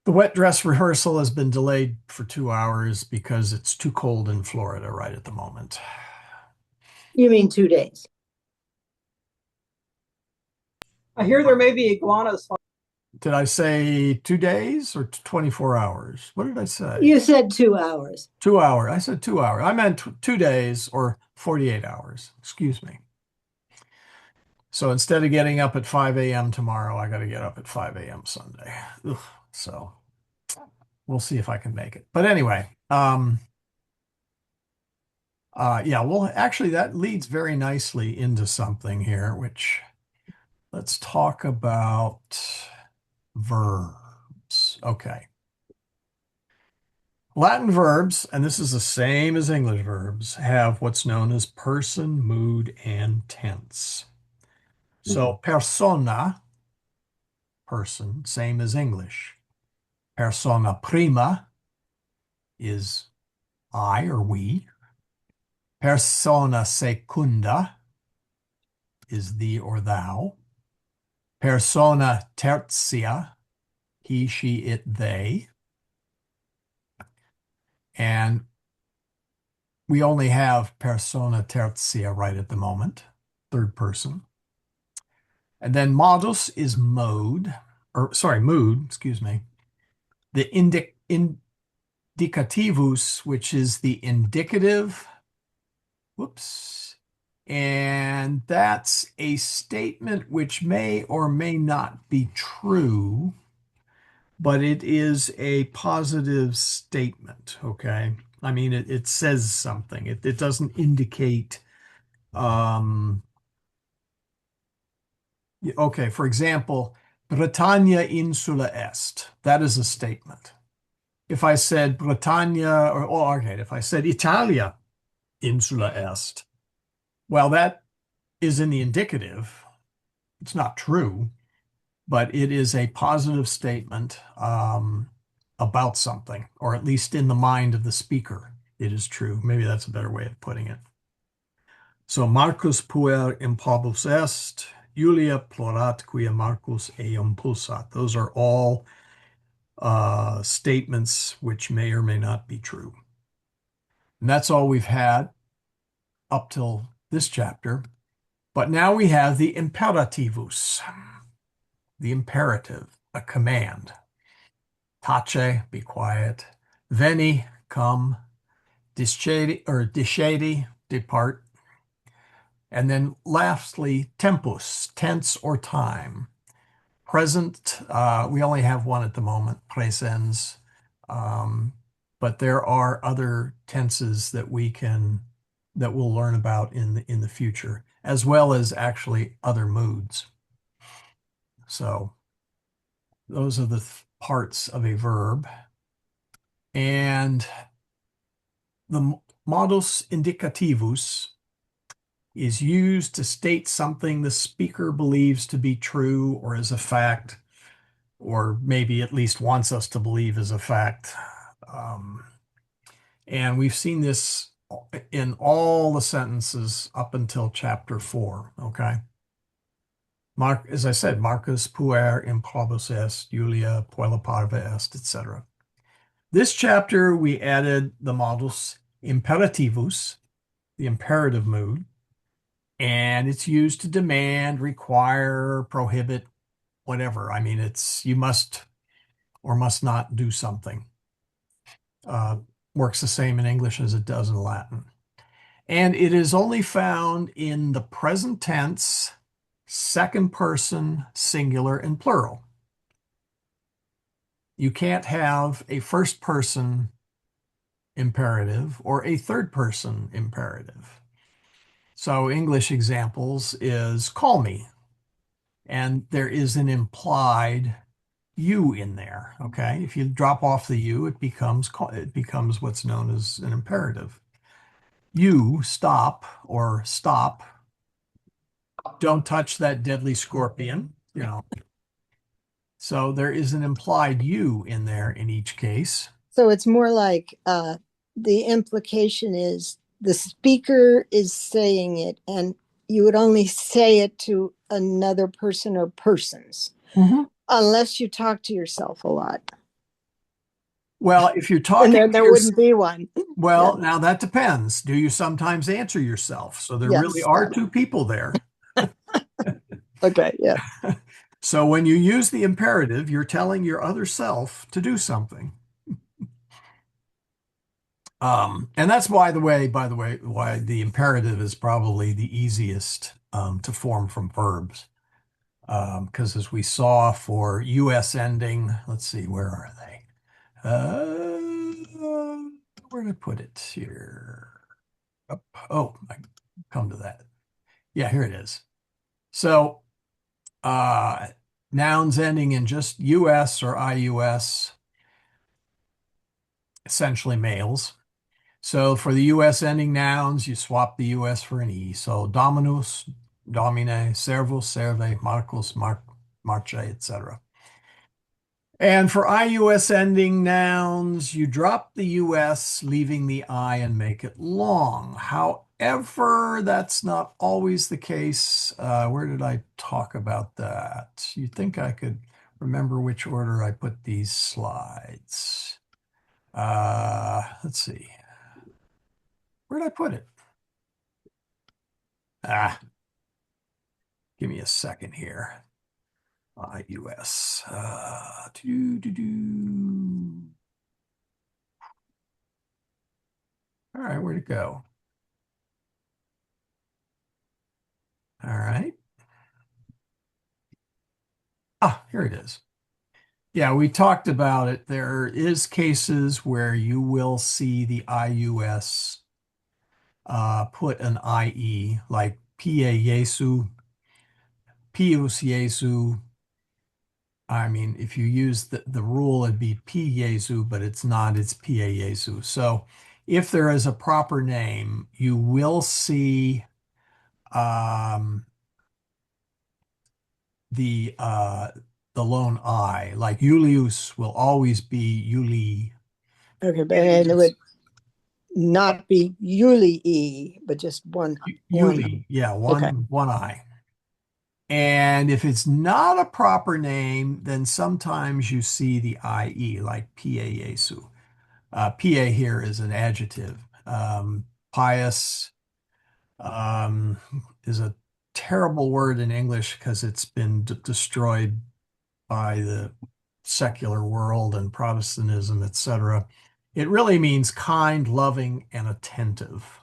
The wet dress rehearsal has been delayed for 2 hours because it's too cold in Florida right at the moment. You mean 2 days? I hear there may be iguanas. Did I say 2 days or 24 hours? What did I say? You said 2 hours. 2 hours. I said 2 hours. I meant 2 days or 48 hours. Excuse me. So instead of getting up at 5 a.m. tomorrow, I got to get up at 5 a.m. Sunday. Ugh. So we'll see if I can make it. But anyway, yeah, well, actually, that leads very nicely into something here, which let's talk about verbs. Okay. Latin verbs, and this is the same as English verbs, have what's known as person, mood, and tense. So persona, person, same as English. Persona prima is I or we. Persona secunda is thee or thou. Persona tertia, he, she, it, they. And we only have persona tertia right at the moment, third person. And then modus is mode, or sorry, mood, excuse me. The indicativus, which is the indicative, whoops, and that's a statement which may or may not be true, but it is a positive statement, okay? I mean, it says something. It doesn't indicate, okay, for example, Britannia insula est. That is a statement. If I said Britannia, or okay, if I said Italia insula est, well, that is in the indicative. It's not true, but it is a positive statement about something, or at least in the mind of the speaker, it is true. Maybe that's a better way of putting it. So Marcus puer impobus est, Julia plorat quia Marcus eum pulsat. Those are all statements which may or may not be true. And that's all we've had up till this chapter. But now we have the imperativus, the imperative, a command. Tace, be quiet. Veni, come. Discedi, or discedi, depart. And then lastly, tempus, tense or time. Present, we only have one at the moment, presens. But there are other tenses that we'll learn about in the future, as well as actually other moods. So those are the parts of a verb. And the modus indicativus is used to state something the speaker believes to be true or as a fact, or maybe at least wants us to believe as a fact. And we've seen this in all the sentences up until chapter 4, okay? As I said, Marcus puer improbus est, Julia puella parva est, etc. This chapter, we added the modus imperativus, the imperative mood, and it's used to demand, require, prohibit, whatever. I mean, it's you must or must not do something. Works the same in English as it does in Latin. And it is only found in the present tense, second person, singular, and plural. You can't have a first person imperative or a third person imperative. So English examples is call me. And there is an implied you in there, okay? If you drop off the you, it becomes what's known as an imperative. You stop or stop don't touch that deadly scorpion, you know. So there is an implied you in there in each case. So it's more like the implication is the speaker is saying it, and you would only say it to another person or persons, unless you talk to yourself a lot. Well, if you're talking, and there wouldn't be one. Well, now that depends. Do you sometimes answer yourself? So there really are two people there. Okay, yeah. So when you use the imperative, you're telling your other self to do something. And that's by the way, why the imperative is probably the easiest to form from verbs. Because as we saw for US ending, let's see, where are they? Where did I put it here? Oh, I come to that. Yeah, here it is. So nouns ending in just US or IUS, essentially males. So for the US ending nouns, you swap the US for an E. So Dominus, Domine, Servus, Servi, Marcus, Marce, etc. And for IUS ending nouns, you drop the US, leaving the I, and make it long. However, that's not always the case. Where did I talk about that? You'd think I could remember which order I put these slides. Let's see. Where did I put it? Give me a second here. IUS. All right, where'd it go? All right. Here it is. Yeah, we talked about it. There is cases where you will see the IUS put an IE, like Pie Jesu, Pius Jesu. I mean, if you use the rule, it'd be P Jesu, but it's not, it's Pie Jesu. So if there is a proper name, you will see the lone I, like Julius will always be Juli. Okay, but and it would not be Yuli, but just one. Juli, yeah, one I. And if it's not a proper name, then sometimes you see the IE, like Pie Jesu. Pie here is an adjective. Pious is a terrible word in English because it's been destroyed by the secular world and Protestantism, etc. It really means kind, loving, and attentive.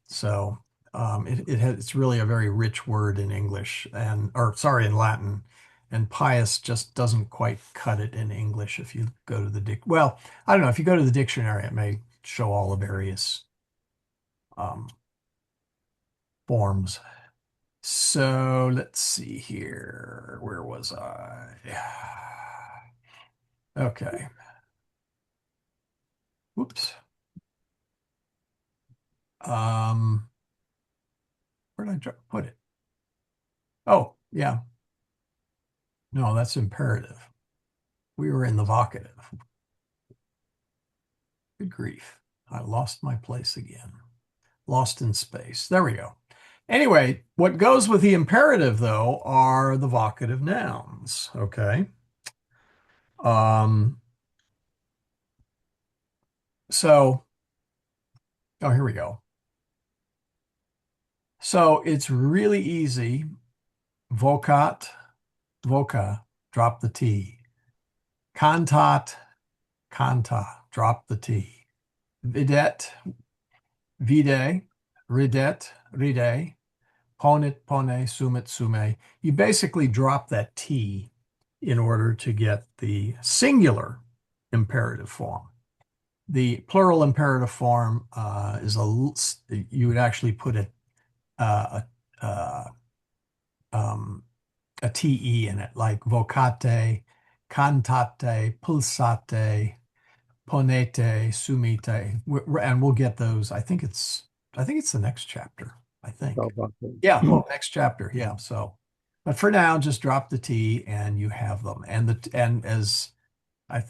So it's really a very rich word in English in Latin. And pious just doesn't quite cut it in English if you go to the well, I don't know, if you go to the dictionary, it may show all the various forms. So let's see here. Where was I? Okay. Whoops. Where did I put it? Oh, yeah. No, that's imperative. We were in the vocative. Good grief. I lost my place again. Lost in space. There we go. Anyway, what goes with the imperative, though, are the vocative nouns, okay? Here we go. So it's really easy. Vocat, voca, drop the T. Cantat, canta, drop the T. Videt, vide, ridet, ride, ponit, pone, sumit, sume. You basically drop that T in order to get the singular imperative form. The plural imperative form is you would actually put a TE in it, like vocate, cantate, pulsate, ponete, sumite, and we'll get those. I think it's the next chapter. I think. Oh, okay. Yeah, oh, next chapter. Yeah. So, but for now, just drop the T and you have them. And as a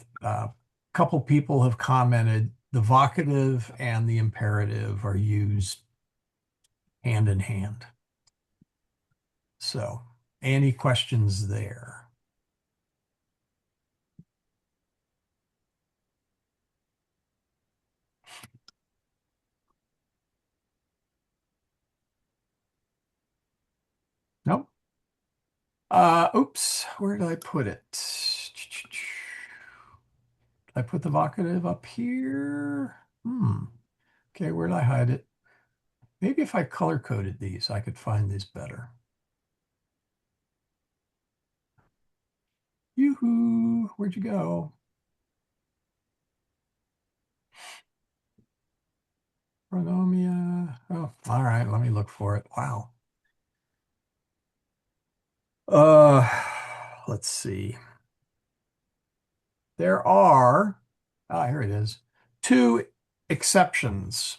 couple people have commented, the vocative and the imperative are used hand in hand. So, any questions there? Nope. Oops, where did I put it? I put the vocative up here. Okay, where did I hide it? Maybe if I color coded these, I could find these better. Yoo-hoo, where'd you go? Pronomia. Oh, all right, let me look for it. Wow. Let's see. There are, here it is, 2 exceptions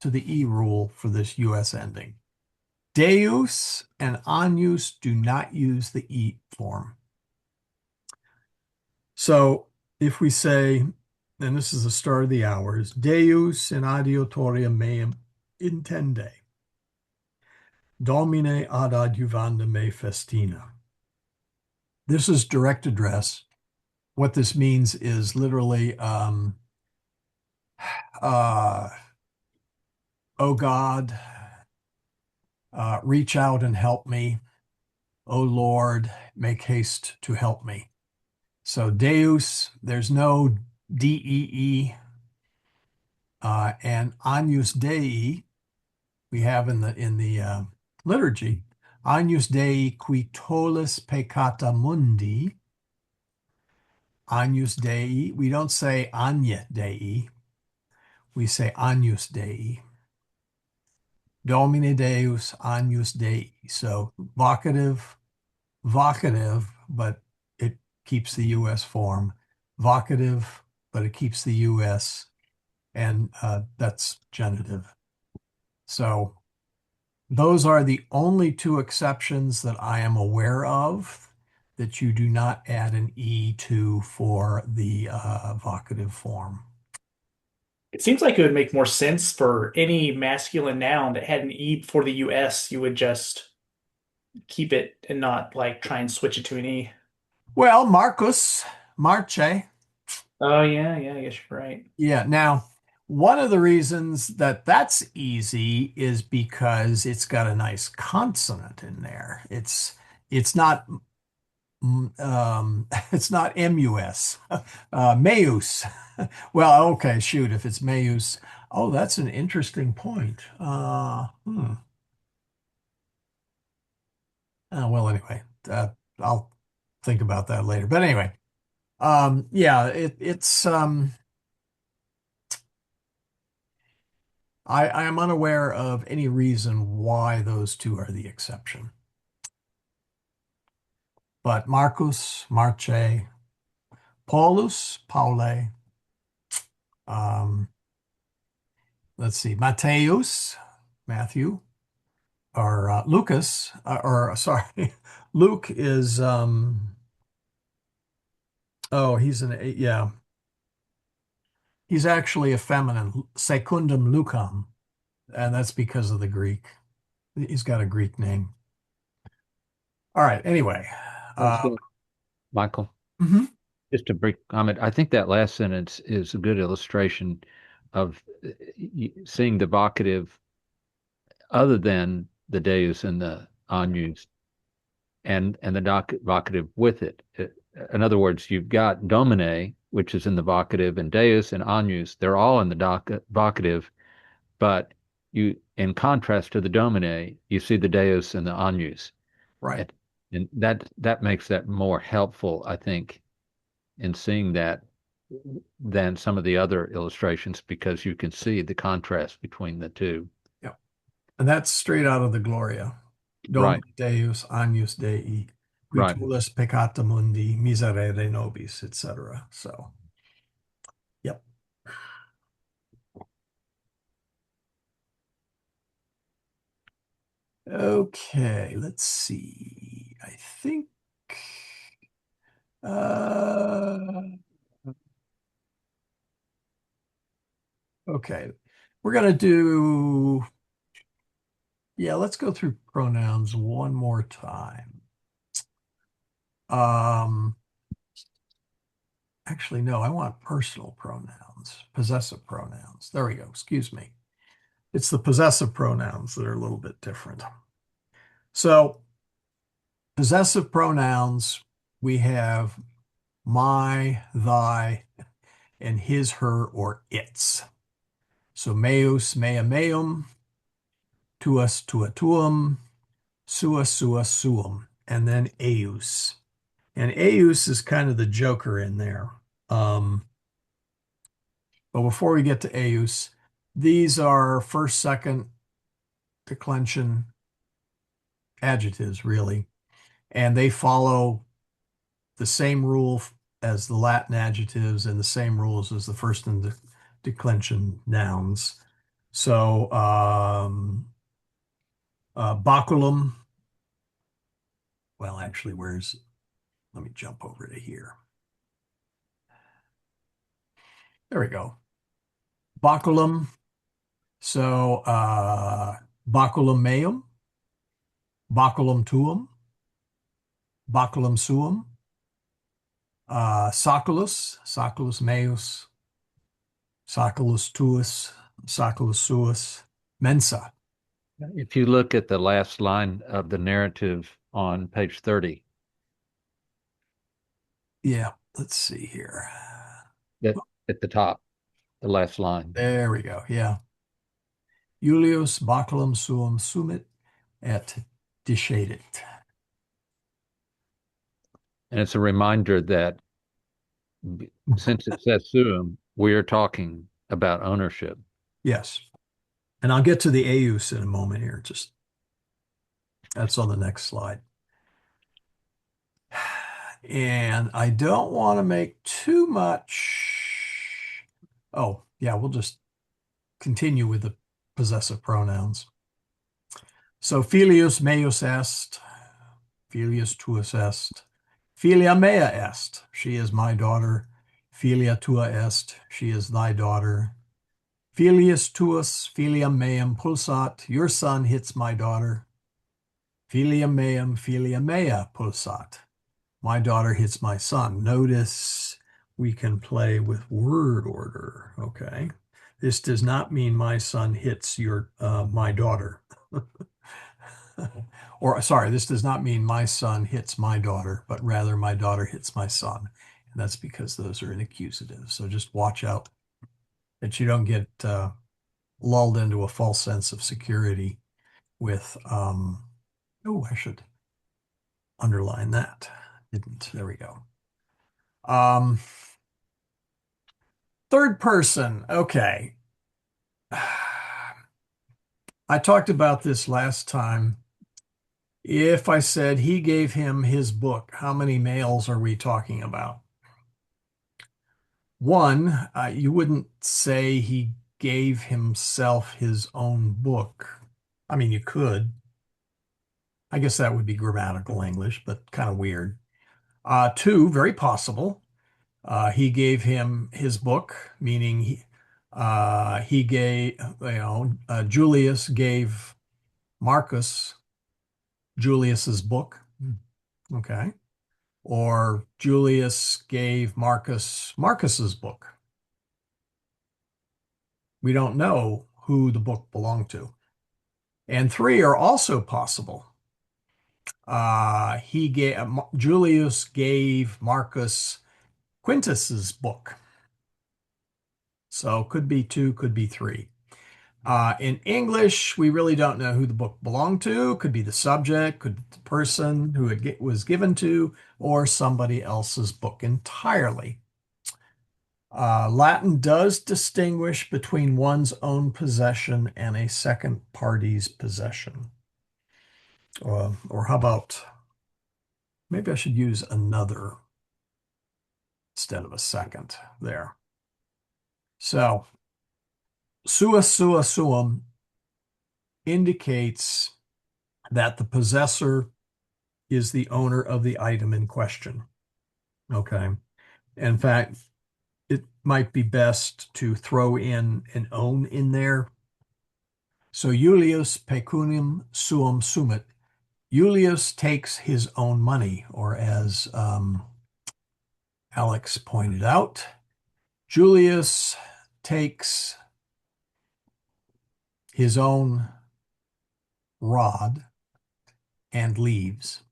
to the E rule for this US ending. Deus and Agnus do not use the E form. So if we say, and this is the start of the hours, Deus in adiutorium meum intende, Domine ad adjuvanda me festina. This is direct address. What this means is literally, oh God, reach out and help me. Oh Lord, make haste to help me. So Deus, there's no D-E-E. And Agnus Dei, we have in the liturgy, Agnus Dei qui tollis peccata mundi. Agnus Dei, we don't say Agne Dei, we say Agnus Dei. Domine Deus, Agnus Dei. So vocative, but it keeps the US form. Vocative, but it keeps the US, and that's genitive. So those are the only 2 exceptions that I am aware of that you do not add an E to for the vocative form. It seems like it would make more sense for any masculine noun that had an E before the US, you would just keep it and not like try and switch it to an E. Well, Marcus, Marche. Oh, yeah, I guess you're right. Yeah. Now, one of the reasons that that's easy is because it's got a nice consonant in there. It's not it's not mus, meus. Well, okay, shoot, if it's meus, oh, that's an interesting point. Well, anyway, I'll think about that later. But anyway, yeah, it's I am unaware of any reason why those 2 are the exception. But Marcus, Marche, Paulus, Paule, let's see, Matthäus, Matthew, or Lucas, or sorry, Luke is, oh, yeah. He's actually a feminine, secundum Lucam, and that's because of the Greek. He's got a Greek name. All right, anyway. Michael, Mhm. just a brief comment. I think that last sentence is a good illustration of seeing the vocative other than the Deus and the Agnus and the vocative with it. In other words, you've got Domine, which is in the vocative, and Deus and Agnus. They're all in the vocative, but in contrast to the Domine, you see the Deus and the Agnus. Right. And that makes that more helpful, I think, in seeing that than some of the other illustrations, because you can see the contrast between the 2. Yeah. And that's straight out of the Gloria. Domine Deus, Agnus Dei, qui tollis peccata mundi, miserere nobis, etc. So, yep. Okay, let's see. I think okay. We're gonna do, yeah, let's go through pronouns one more time. Actually, no, I want personal pronouns, possessive pronouns. There we go. Excuse me. It's the possessive pronouns that are a little bit different. So, possessive pronouns, we have my, thy, and his, her, or its. So, meus, mea, meum, tuus, tua, tuum, sua, sua, suum, and then eius. And eius is kind of the joker in there. But before we get to eius, these are first, second declension adjectives, really. And they follow the same rule as the Latin adjectives and the same rules as the first and declension nouns. So, baculum, well, actually, let me jump over to here. There we go. Baculum. So, baculum meum, baculum tuum, baculum suum, saculus meus, saculus tuus, saculus suus, mensa. If you look at the last line of the narrative on page 30. Yeah, let's see here. At the top, the last line. There we go. Yeah. Julius baculum suum sumit et discedit. And it's a reminder that since it says suum, we are talking about ownership. Yes. And I'll get to the eius in a moment here. Just that's on the next slide. And I don't want to make too much. Oh, yeah, we'll just continue with the possessive pronouns. So filius meus est, filius tuus est, filia mea est, she is my daughter. Filia tua est, she is thy daughter. Filius tuus, filium meum pulsat, your son hits my daughter. Filium meum, filia mea pulsat, my daughter hits my son. Notice we can play with word order, okay? This does not mean my son hits my daughter. Or, sorry, this does not mean my son hits my daughter, but rather my daughter hits my son. And that's because those are in accusative. So just watch out that you don't get lulled into a false sense of security with, oh, I should underline that. Didn't. There we go. Third person. Okay. I talked about this last time. If I said he gave him his book, how many males are we talking about? One, you wouldn't say he gave himself his own book. I mean, you could. I guess that would be grammatical English, but kind of weird. Two, very possible. He gave him his book, meaning he gave, Julius gave Marcus Julius's book. Okay. Or Julius gave Marcus Marcus's book. We don't know who the book belonged to. And three are also possible. Julius gave Marcus Quintus's book. So could be two, could be three. In English, we really don't know who the book belonged to. Could be the subject, could be the person who it was given to, or somebody else's book entirely. Latin does distinguish between one's own possession and a second party's possession. Or how about, maybe I should use another instead of a second there. So, sua sua suum indicates that the possessor is the owner of the item in question. Okay. In fact, it might be best to throw in an own in there. So Julius pecuniam suum sumit. Julius takes his own money, or as Alex pointed out, Julius takes his own rod and leaves,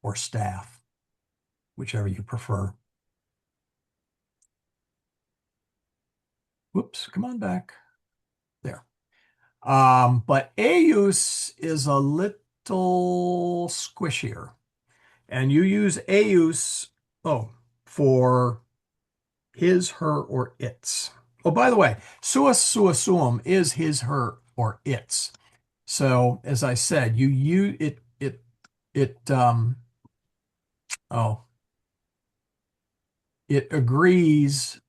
or staff, whichever you prefer. Whoops, come on back. There. But eius is a little squishier. And you use eius, for his, her, or its. Oh, by the way, suus, sua, suum is his, her, or its. So, as I said, you use it agrees.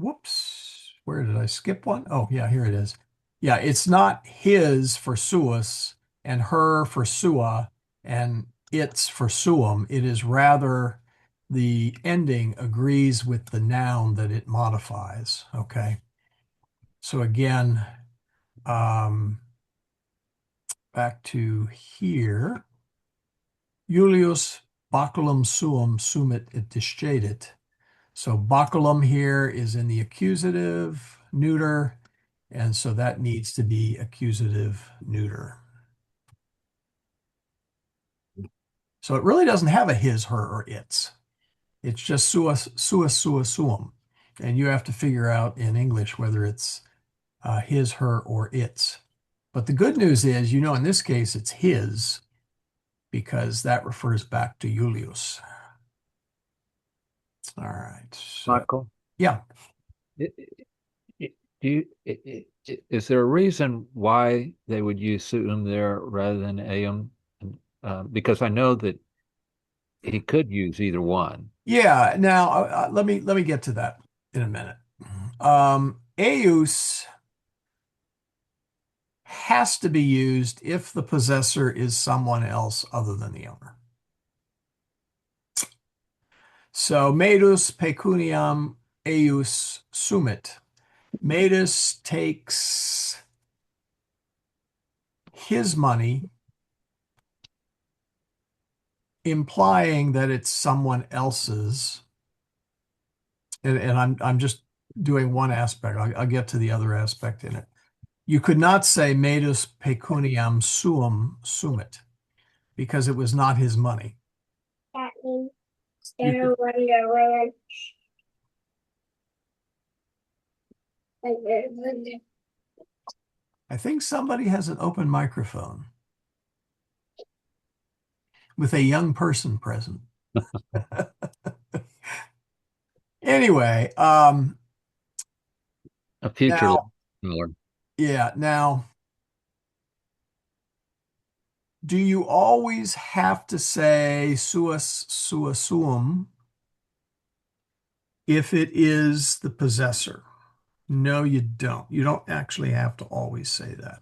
Whoops. Where did I skip one? Oh, yeah, here it is. Yeah, it's not his for suus and her for sua and its for suum. It is rather the ending agrees with the noun that it modifies. Okay. So again, back to here. Julius baculum suum sumit et discedit. So baculum here is in the accusative neuter, and so that needs to be accusative neuter. So it really doesn't have a his, her, or its. It's just sua, sua, sua, suum. And you have to figure out in English whether it's his, her, or its. But the good news is, in this case, it's his, because that refers back to Julius. All right. So, Michael? yeah. Is there a reason why they would use suum there rather than eum? Because I know that he could use either one. Yeah. Now, let me get to that in a minute. Eius has to be used if the possessor is someone else other than the owner. So, medus pecuniam eius sumit. Medus takes his money, implying that it's someone else's. And I'm just doing one aspect. I'll get to the other aspect in it. You could not say medus pecuniam suum sumit, because it was not his money. You I think somebody has an open microphone with a young person present. Anyway, A future now, yeah. Now, do you always have to say suus, sua, suum if it is the possessor? No, you don't. You don't actually have to always say that.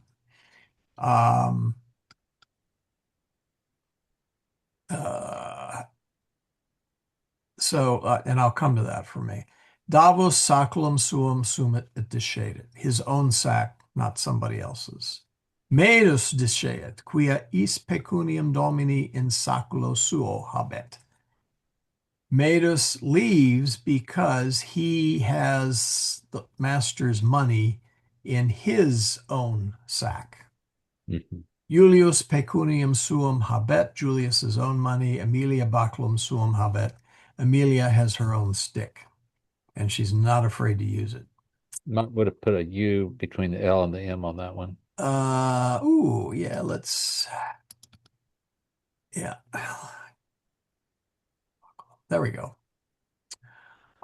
And I'll come to that for me. Davos saculum suum sumit et discedit. His own sack, not somebody else's. Medus discedit, quia is pecuniam domini in saculo suo habet. Medus leaves because he has the master's money in his own sack. Mm-hmm. Julius pecuniam suum habet, Julius's own money. Aemilia baculum suum habet. Amelia has her own stick, and she's not afraid to use it. Would have put a U between the L and the M on that one. Yeah. There we go.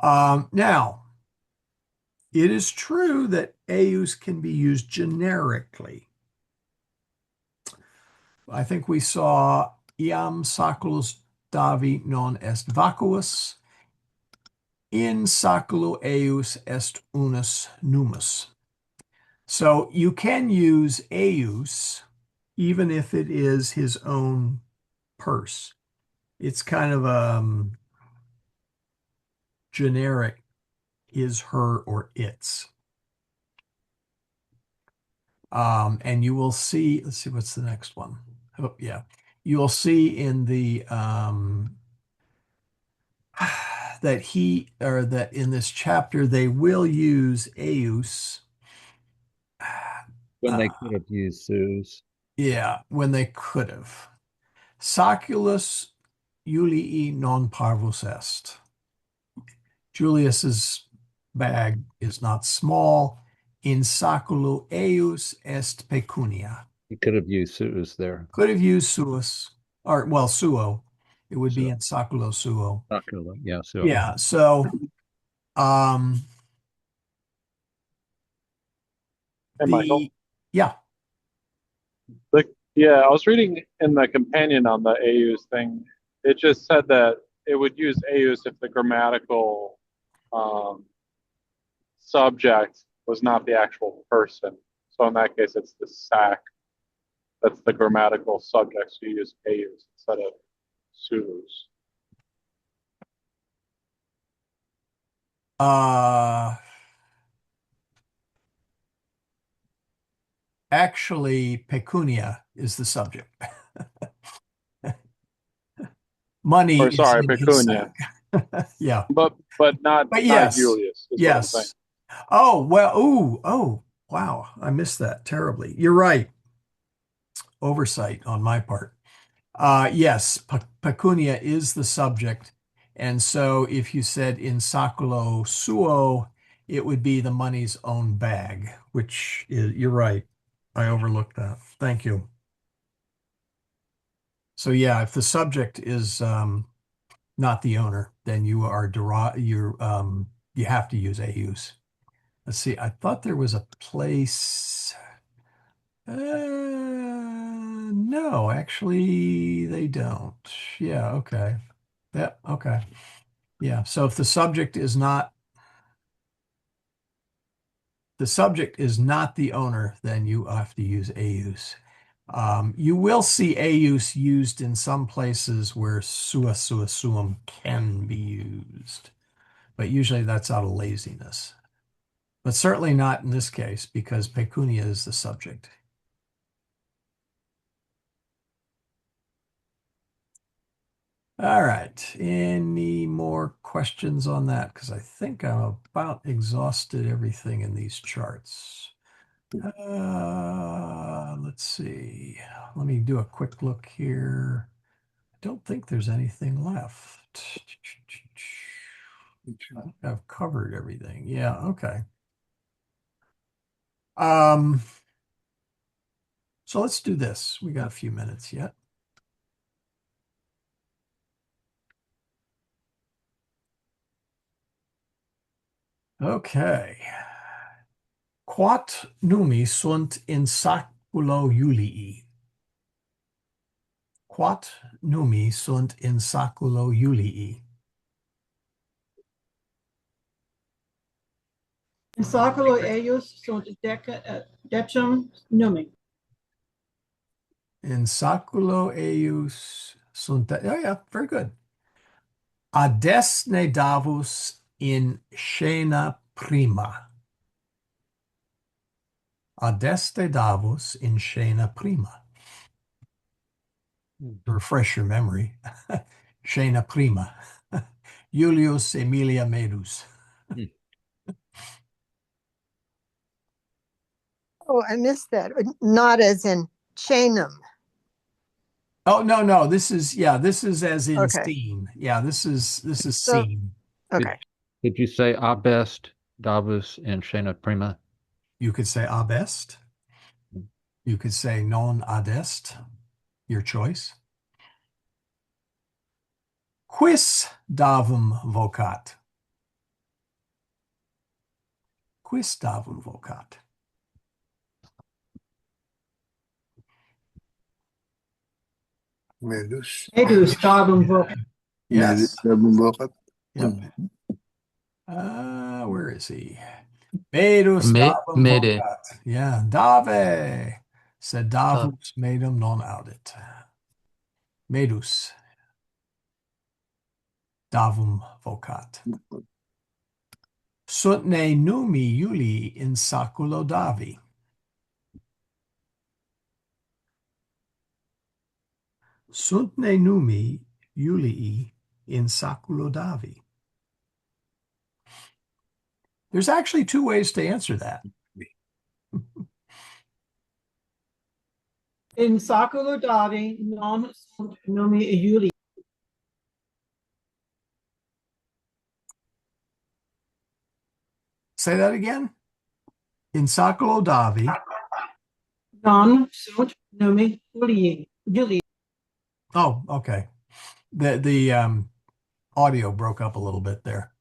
Now, it is true that eius can be used generically. I think we saw iam saculus Davi non est vacuus, in saculo eius est unus numus. So you can use eius even if it is his own purse. It's kind of generic his, her, or its. And you will see, let's see, what's the next one? Oh, yeah. You'll see in the that in this chapter they will use eius When they could have used Sue's. yeah, when they could have. Saculus Julii non parvus est. Julius's bag is not small. In saculo eius est pecunia. He could have used Sue's there. Could have used suis, or well, suo. It would be Suo. in saculo suo. Yeah, Suo. Yeah, so Hey, Michael. yeah. Yeah, I was reading in the companion on the AUs thing. It just said that it would use AUs if the grammatical subject was not the actual person. So in that case, it's the sac. That's the grammatical subject. So you use AUs instead of sus. Actually, pecunia is the subject. Money Or is sorry, in his pecunia. sack. Yeah. But not yes. Julius. Is what I'm saying. Yes. Oh, well, oh, wow. I missed that terribly. You're right. Oversight on my part. Yes, pecunia is the subject. And so if you said in saculo suo, it would be the money's own bag, which is, you're right. I overlooked that. Thank you. So yeah, if the subject is not the owner, then you are you have to use eius. Let's see. I thought there was a place. No, actually, they don't. Yeah, okay. Yeah, okay. Yeah. So if the subject is not the owner, then you have to use eius. You will see eius used in some places where sua sua suum can be used, but usually that's out of laziness. But certainly not in this case because pecunia is the subject. All right. Any more questions on that? Because I think I'm about exhausted everything in these charts. Let's see. Let me do a quick look here. I don't think there's anything left. I think I've covered everything. Yeah, okay. So let's do this. We got a few minutes yet. Okay. Quat numi sunt in saculo Julii? Quat numi sunt in saculo Julii? In saculo eius sunt decem numi. In saculo eius sunt, oh yeah, very good. Adesne davus in scena prima. Adeste davus in scena prima. To refresh your memory. Scena prima. Julius Aemilia Medus. Oh, I missed that. Not as in chainum. Oh, no. This is as in Okay. scene. Yeah, this is So- scene. Okay. Did you say abest davus in scena prima? You could say abest. You could say non adest. Your choice. Quis davum vocat? Quis davum vocat? Medus. Edus davum vocat. Yes. Medus. Yep. Where is he? Medus davum Mede. vocat. Yeah, dave. Sed davus medum non audit. Medus davum vocat. Sunt ne numi Iuli in saculo davi. Sunt ne numi Iulii in saculo davi. There's actually two ways to answer that. In saculo davi non sunt numi Iuli. Say that again. In saculo davi. Non sunt numi Iuli. Oh, okay. The audio broke up a little bit there.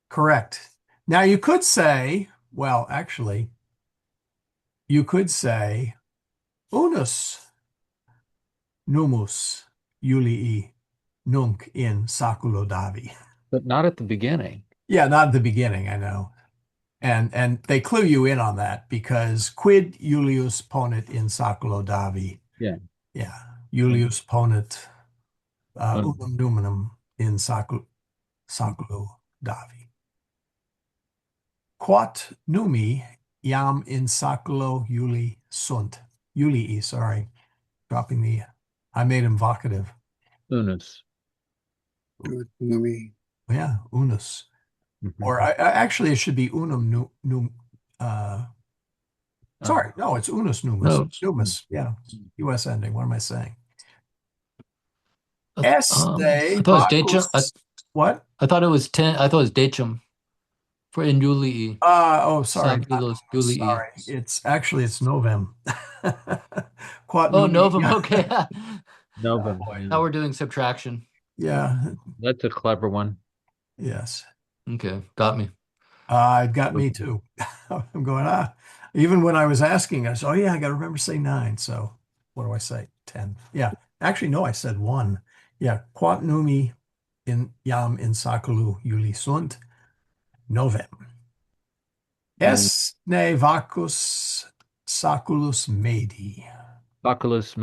Correct. Now you could say, well, actually, you could say unus numus Iulii nunc in saculo davi. But not at the beginning. Yeah, not at the beginning, I know. And they clue you in on that because quid Iulius ponit in saculo davi. Yeah. Yeah. Iulius ponit unum numinum in saculo davi. Quat numi iam in saculo Iuli sunt. Iulii, sorry. Dropping the, I made him vocative. Unus. Numi. Yeah, unus. Mhm. Or actually, it should be unum sorry, no, it's unus numus. No. Numus, yeah, US ending. What am I saying? I thought it was Dachum. What? I thought it was 10. I thought it was Dachum for in Julii. Oh, sorry. Saculos Julii. Sorry. It's Novem. Quat Oh, numi. Novum. Yeah. Okay. Novum. Now we're doing subtraction. Yeah. That's a clever one. Yes. Okay, got me. It got me too. I'm going, even when I was asking, I said, oh yeah, I got to remember to say 9. So what do I say? 10. Yeah. Actually, no, I said 1. Yeah. Quat numi in iam in saculu Iuli sunt novem. Es ne vacus saculus medi. Baculus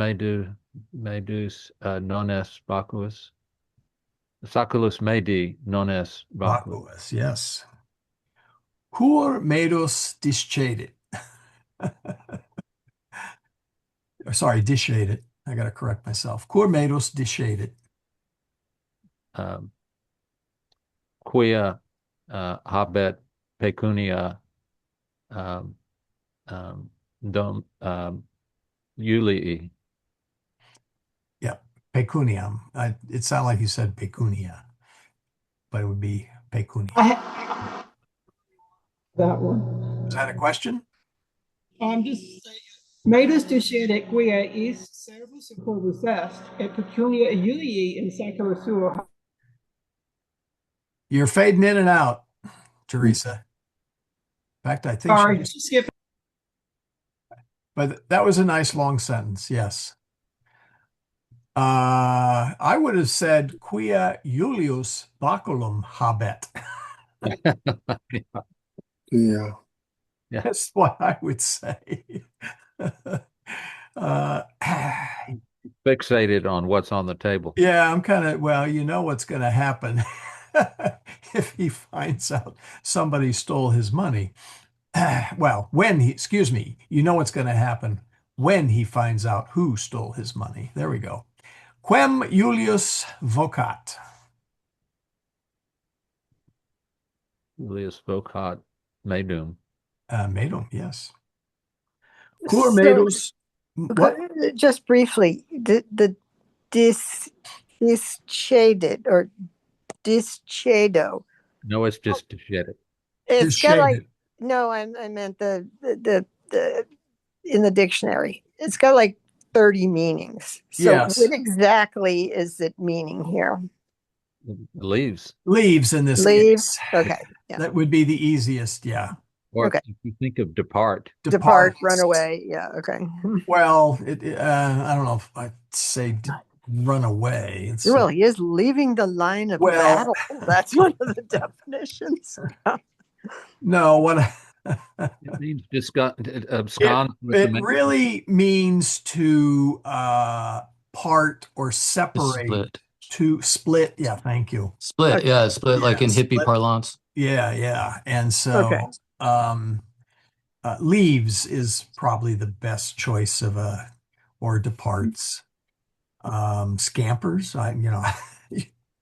medus non est vacuus. Saculus medi non est vacuus. Vacuus, yes. Cur medus discedit. Sorry, discedit. I got to correct myself. Cur medus discedit. Quia habet pecunia Iulii. Yeah, pecuniam. It sounded like you said pecunia, but it would be pecunia. That one. Is that a question? I'm just saying. Medus discedit quia is servus corvus est, et pecunia Iulii in saculo suo. You're fading in and out, Teresa. In fact, I think Sorry, just skip. but that was a nice long sentence. Yes. I would have said quia Iulius baculum habet. Yeah. That's what I would say. Fixated on what's on the table. Yeah, I'm kind of, well, you know what's going to happen if he finds out somebody stole his money. Well, you know what's going to happen when he finds out who stole his money. There we go. Quem Iulius vocat. Iulius vocat medum. Medum, yes. Cur So, medus. What? just briefly, the disceded or discedo. No, it's just discedit. It's got like Discedit. no, I meant the in the dictionary. It's got like 30 meanings. So Yes. what exactly is it meaning here? Leaves. Leaves in this Leaves. case. Okay. Yeah. That would be the easiest. Yeah. Or Okay. if you think of depart. Depart, run away. Yeah. Okay. Well, I don't know if I'd say run away. It's, Well, he is leaving the line of Well- battle. That's one of the definitions. no, It means abscond with the It really means to part or To separate, split. to split. Yeah, thank you. Split, Okay. yeah, split like Yeah, in hippie split. parlance. Yeah. And Okay. so leaves is probably the best choice of or departs. Scampers,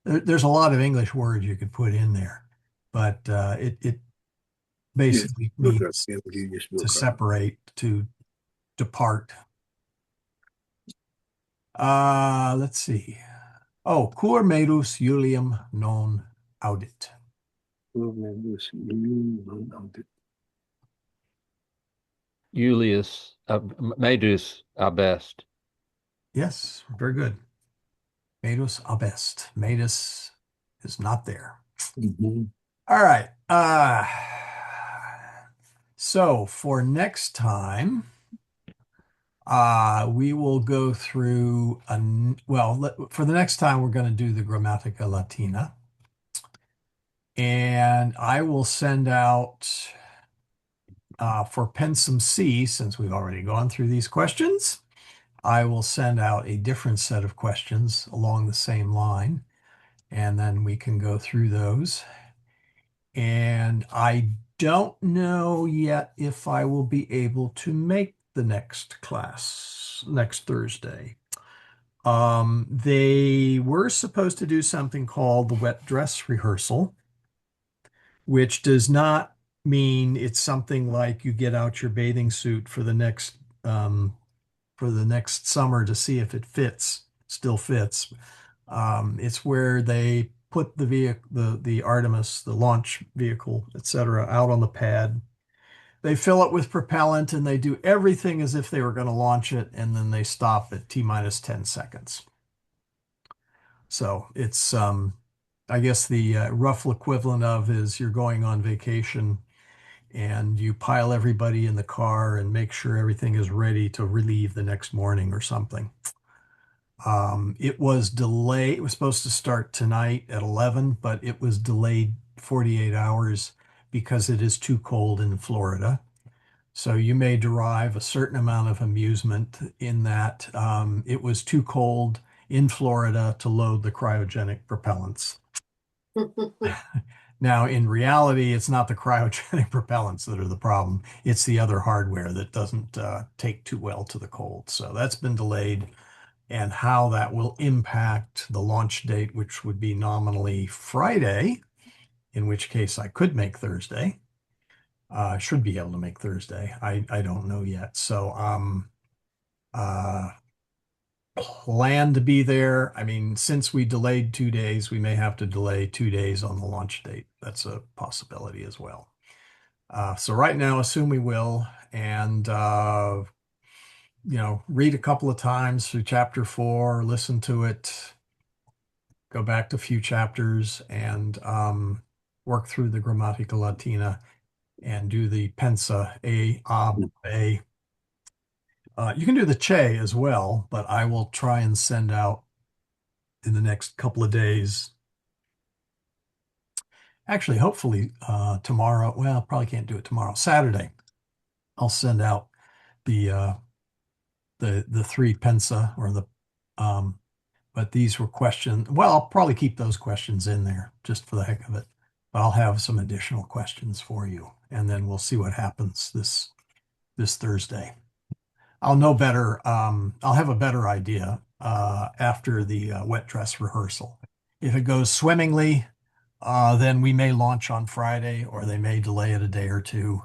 there's a lot of English words you could put in there, but it basically means to separate, to depart. Let's see. Oh, cur medus Julium non audit. Julius, Medus abest. Yes, very good. Medus abest. Medus is not there. All right. So for next time, we will go through for the next time, we're going to do the Grammatica Latina. And I will send out for Pensum C, since we've already gone through these questions, I will send out a different set of questions along the same line, and then we can go through those. And I don't know yet if I will be able to make the next class next Thursday. They were supposed to do something called the wet dress rehearsal, which does not mean it's something like you get out your bathing suit for the next summer to see if it still fits. It's where they put the Artemis, the launch vehicle, etc., out on the pad. They fill it with propellant and they do everything as if they were going to launch it, and then they stop at T minus 10 seconds. So it's, I guess the rough equivalent of is you're going on vacation and you pile everybody in the car and make sure everything is ready to leave the next morning or something. It was delayed. It was supposed to start tonight at 11, but it was delayed 48 hours because it is too cold in Florida. So you may derive a certain amount of amusement in that it was too cold in Florida to load the cryogenic propellants. Now, in reality, it's not the cryogenic propellants that are the problem. It's the other hardware that doesn't take too well to the cold. So that's been delayed, and how that will impact the launch date, which would be nominally Friday, in which case I could make Thursday. Should be able to make Thursday. I don't know yet. So plan to be there. I mean, since we delayed 2 days, we may have to delay 2 days on the launch date. That's a possibility as well. So right now, assume we will, and read a couple of times through chapter 4, listen to it, go back to a few chapters, and work through the Grammatica Latina and do the pensa, a, ab, a. You can do the che as well, but I will try and send out in the next couple of days. Actually, hopefully tomorrow. Well, probably can't do it tomorrow. Saturday, I'll send out the three pensa or but these were questions. Well, I'll probably keep those questions in there just for the heck of it. But I'll have some additional questions for you, and then we'll see what happens this Thursday. I'll know better. I'll have a better idea after the wet dress rehearsal. If it goes swimmingly, then we may launch on Friday, or they may delay it a day or two.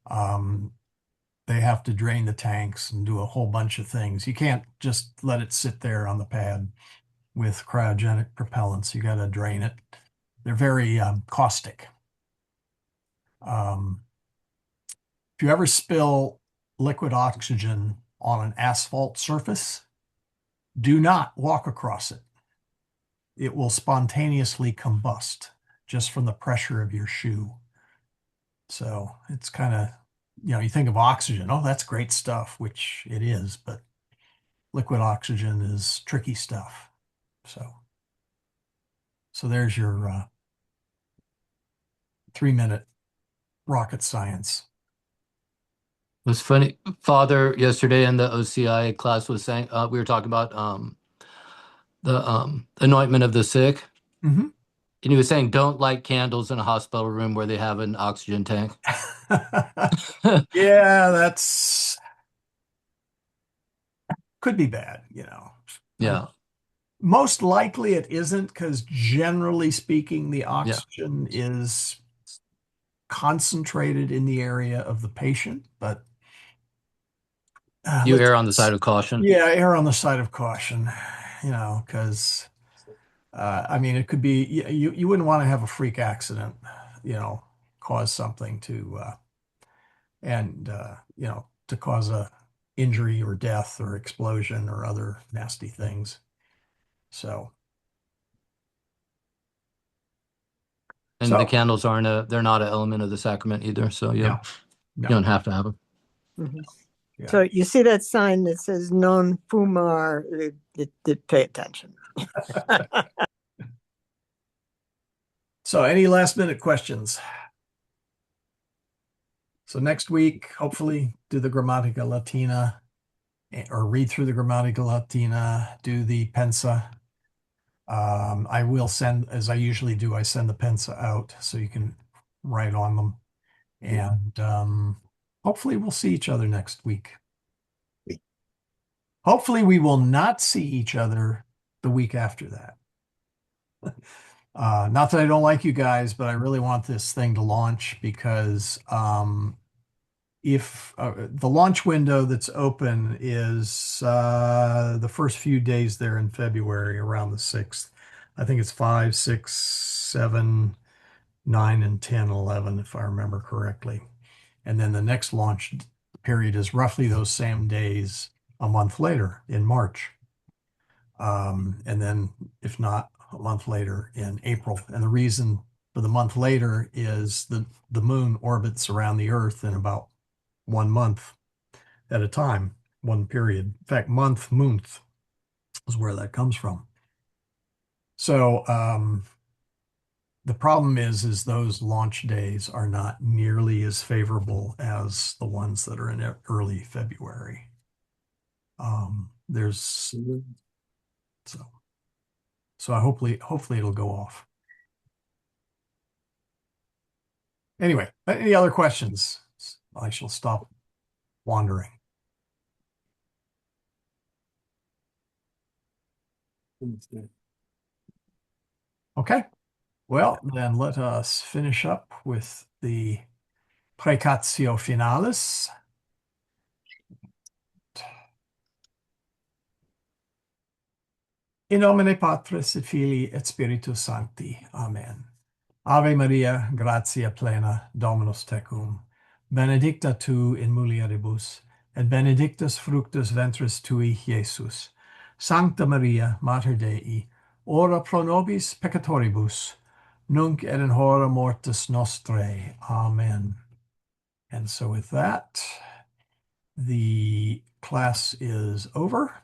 They have to drain the tanks and do a whole bunch of things. You can't just let it sit there on the pad with cryogenic propellants. You got to drain it. They're very caustic. If you ever spill liquid oxygen on an asphalt surface, do not walk across it. It will spontaneously combust just from the pressure of your shoe. So it's kind of, you think of oxygen, oh, that's great stuff, which it is, but liquid oxygen is tricky stuff. So there's your 3-minute rocket science. was funny. Father yesterday in the OCI class was saying we were talking about the anointment of the sick, Mm-hmm. and he was saying don't light candles in a hospital room where they have an oxygen tank. Yeah, that's could be bad, you know. Yeah, Most likely it isn't, because generally speaking, the oxygen is concentrated in the area of the patient, but you err on the side of caution. yeah, err on the side of caution, you know, because I mean, it could be you wouldn't want to have a freak accident, you know, cause something to you know, to cause a injury or death or explosion or other nasty things. So And the candles they're not an element of the sacrament either. So you don't have to have them. Mhm. Yeah. So you see that sign that says non fumar, pay attention. So any last minute questions? So next week, hopefully do the Grammatica Latina or read through the Grammatica Latina, do the Pensa. I will send, as I usually do, I send the Pensa out so you can write on them. And hopefully we'll see each other next week. Hopefully we will not see each other the week after that. Not that I don't like you guys, but I really want this thing to launch because if the launch window that's open is the first few days there in February around the 6th. I think it's 5, 6, 7, 9, and 10, 11, if I remember correctly. And then the next launch period is roughly those same days a month later in March. And then if not, a month later in April. And the reason for the month later is the moon orbits around the Earth in about 1 month at a time, one period. In fact, month is where that comes from. So the problem is those launch days are not nearly as favorable as the ones that are in early February. So hopefully it'll go off. Anyway, any other questions? I shall stop wandering. Okay. Well, then let us finish up with the Precatio Finalis. In nomine Patris et Filii et Spiritus Sancti. Amen. Ave Maria, gratia plena, Dominus tecum. Benedicta tu in mulieribus, et benedictus fructus ventris tui, Iesus. Sancta Maria, Mater Dei, ora pro nobis peccatoribus, nunc et in hora mortis nostrae. Amen. And so with that, the class is over.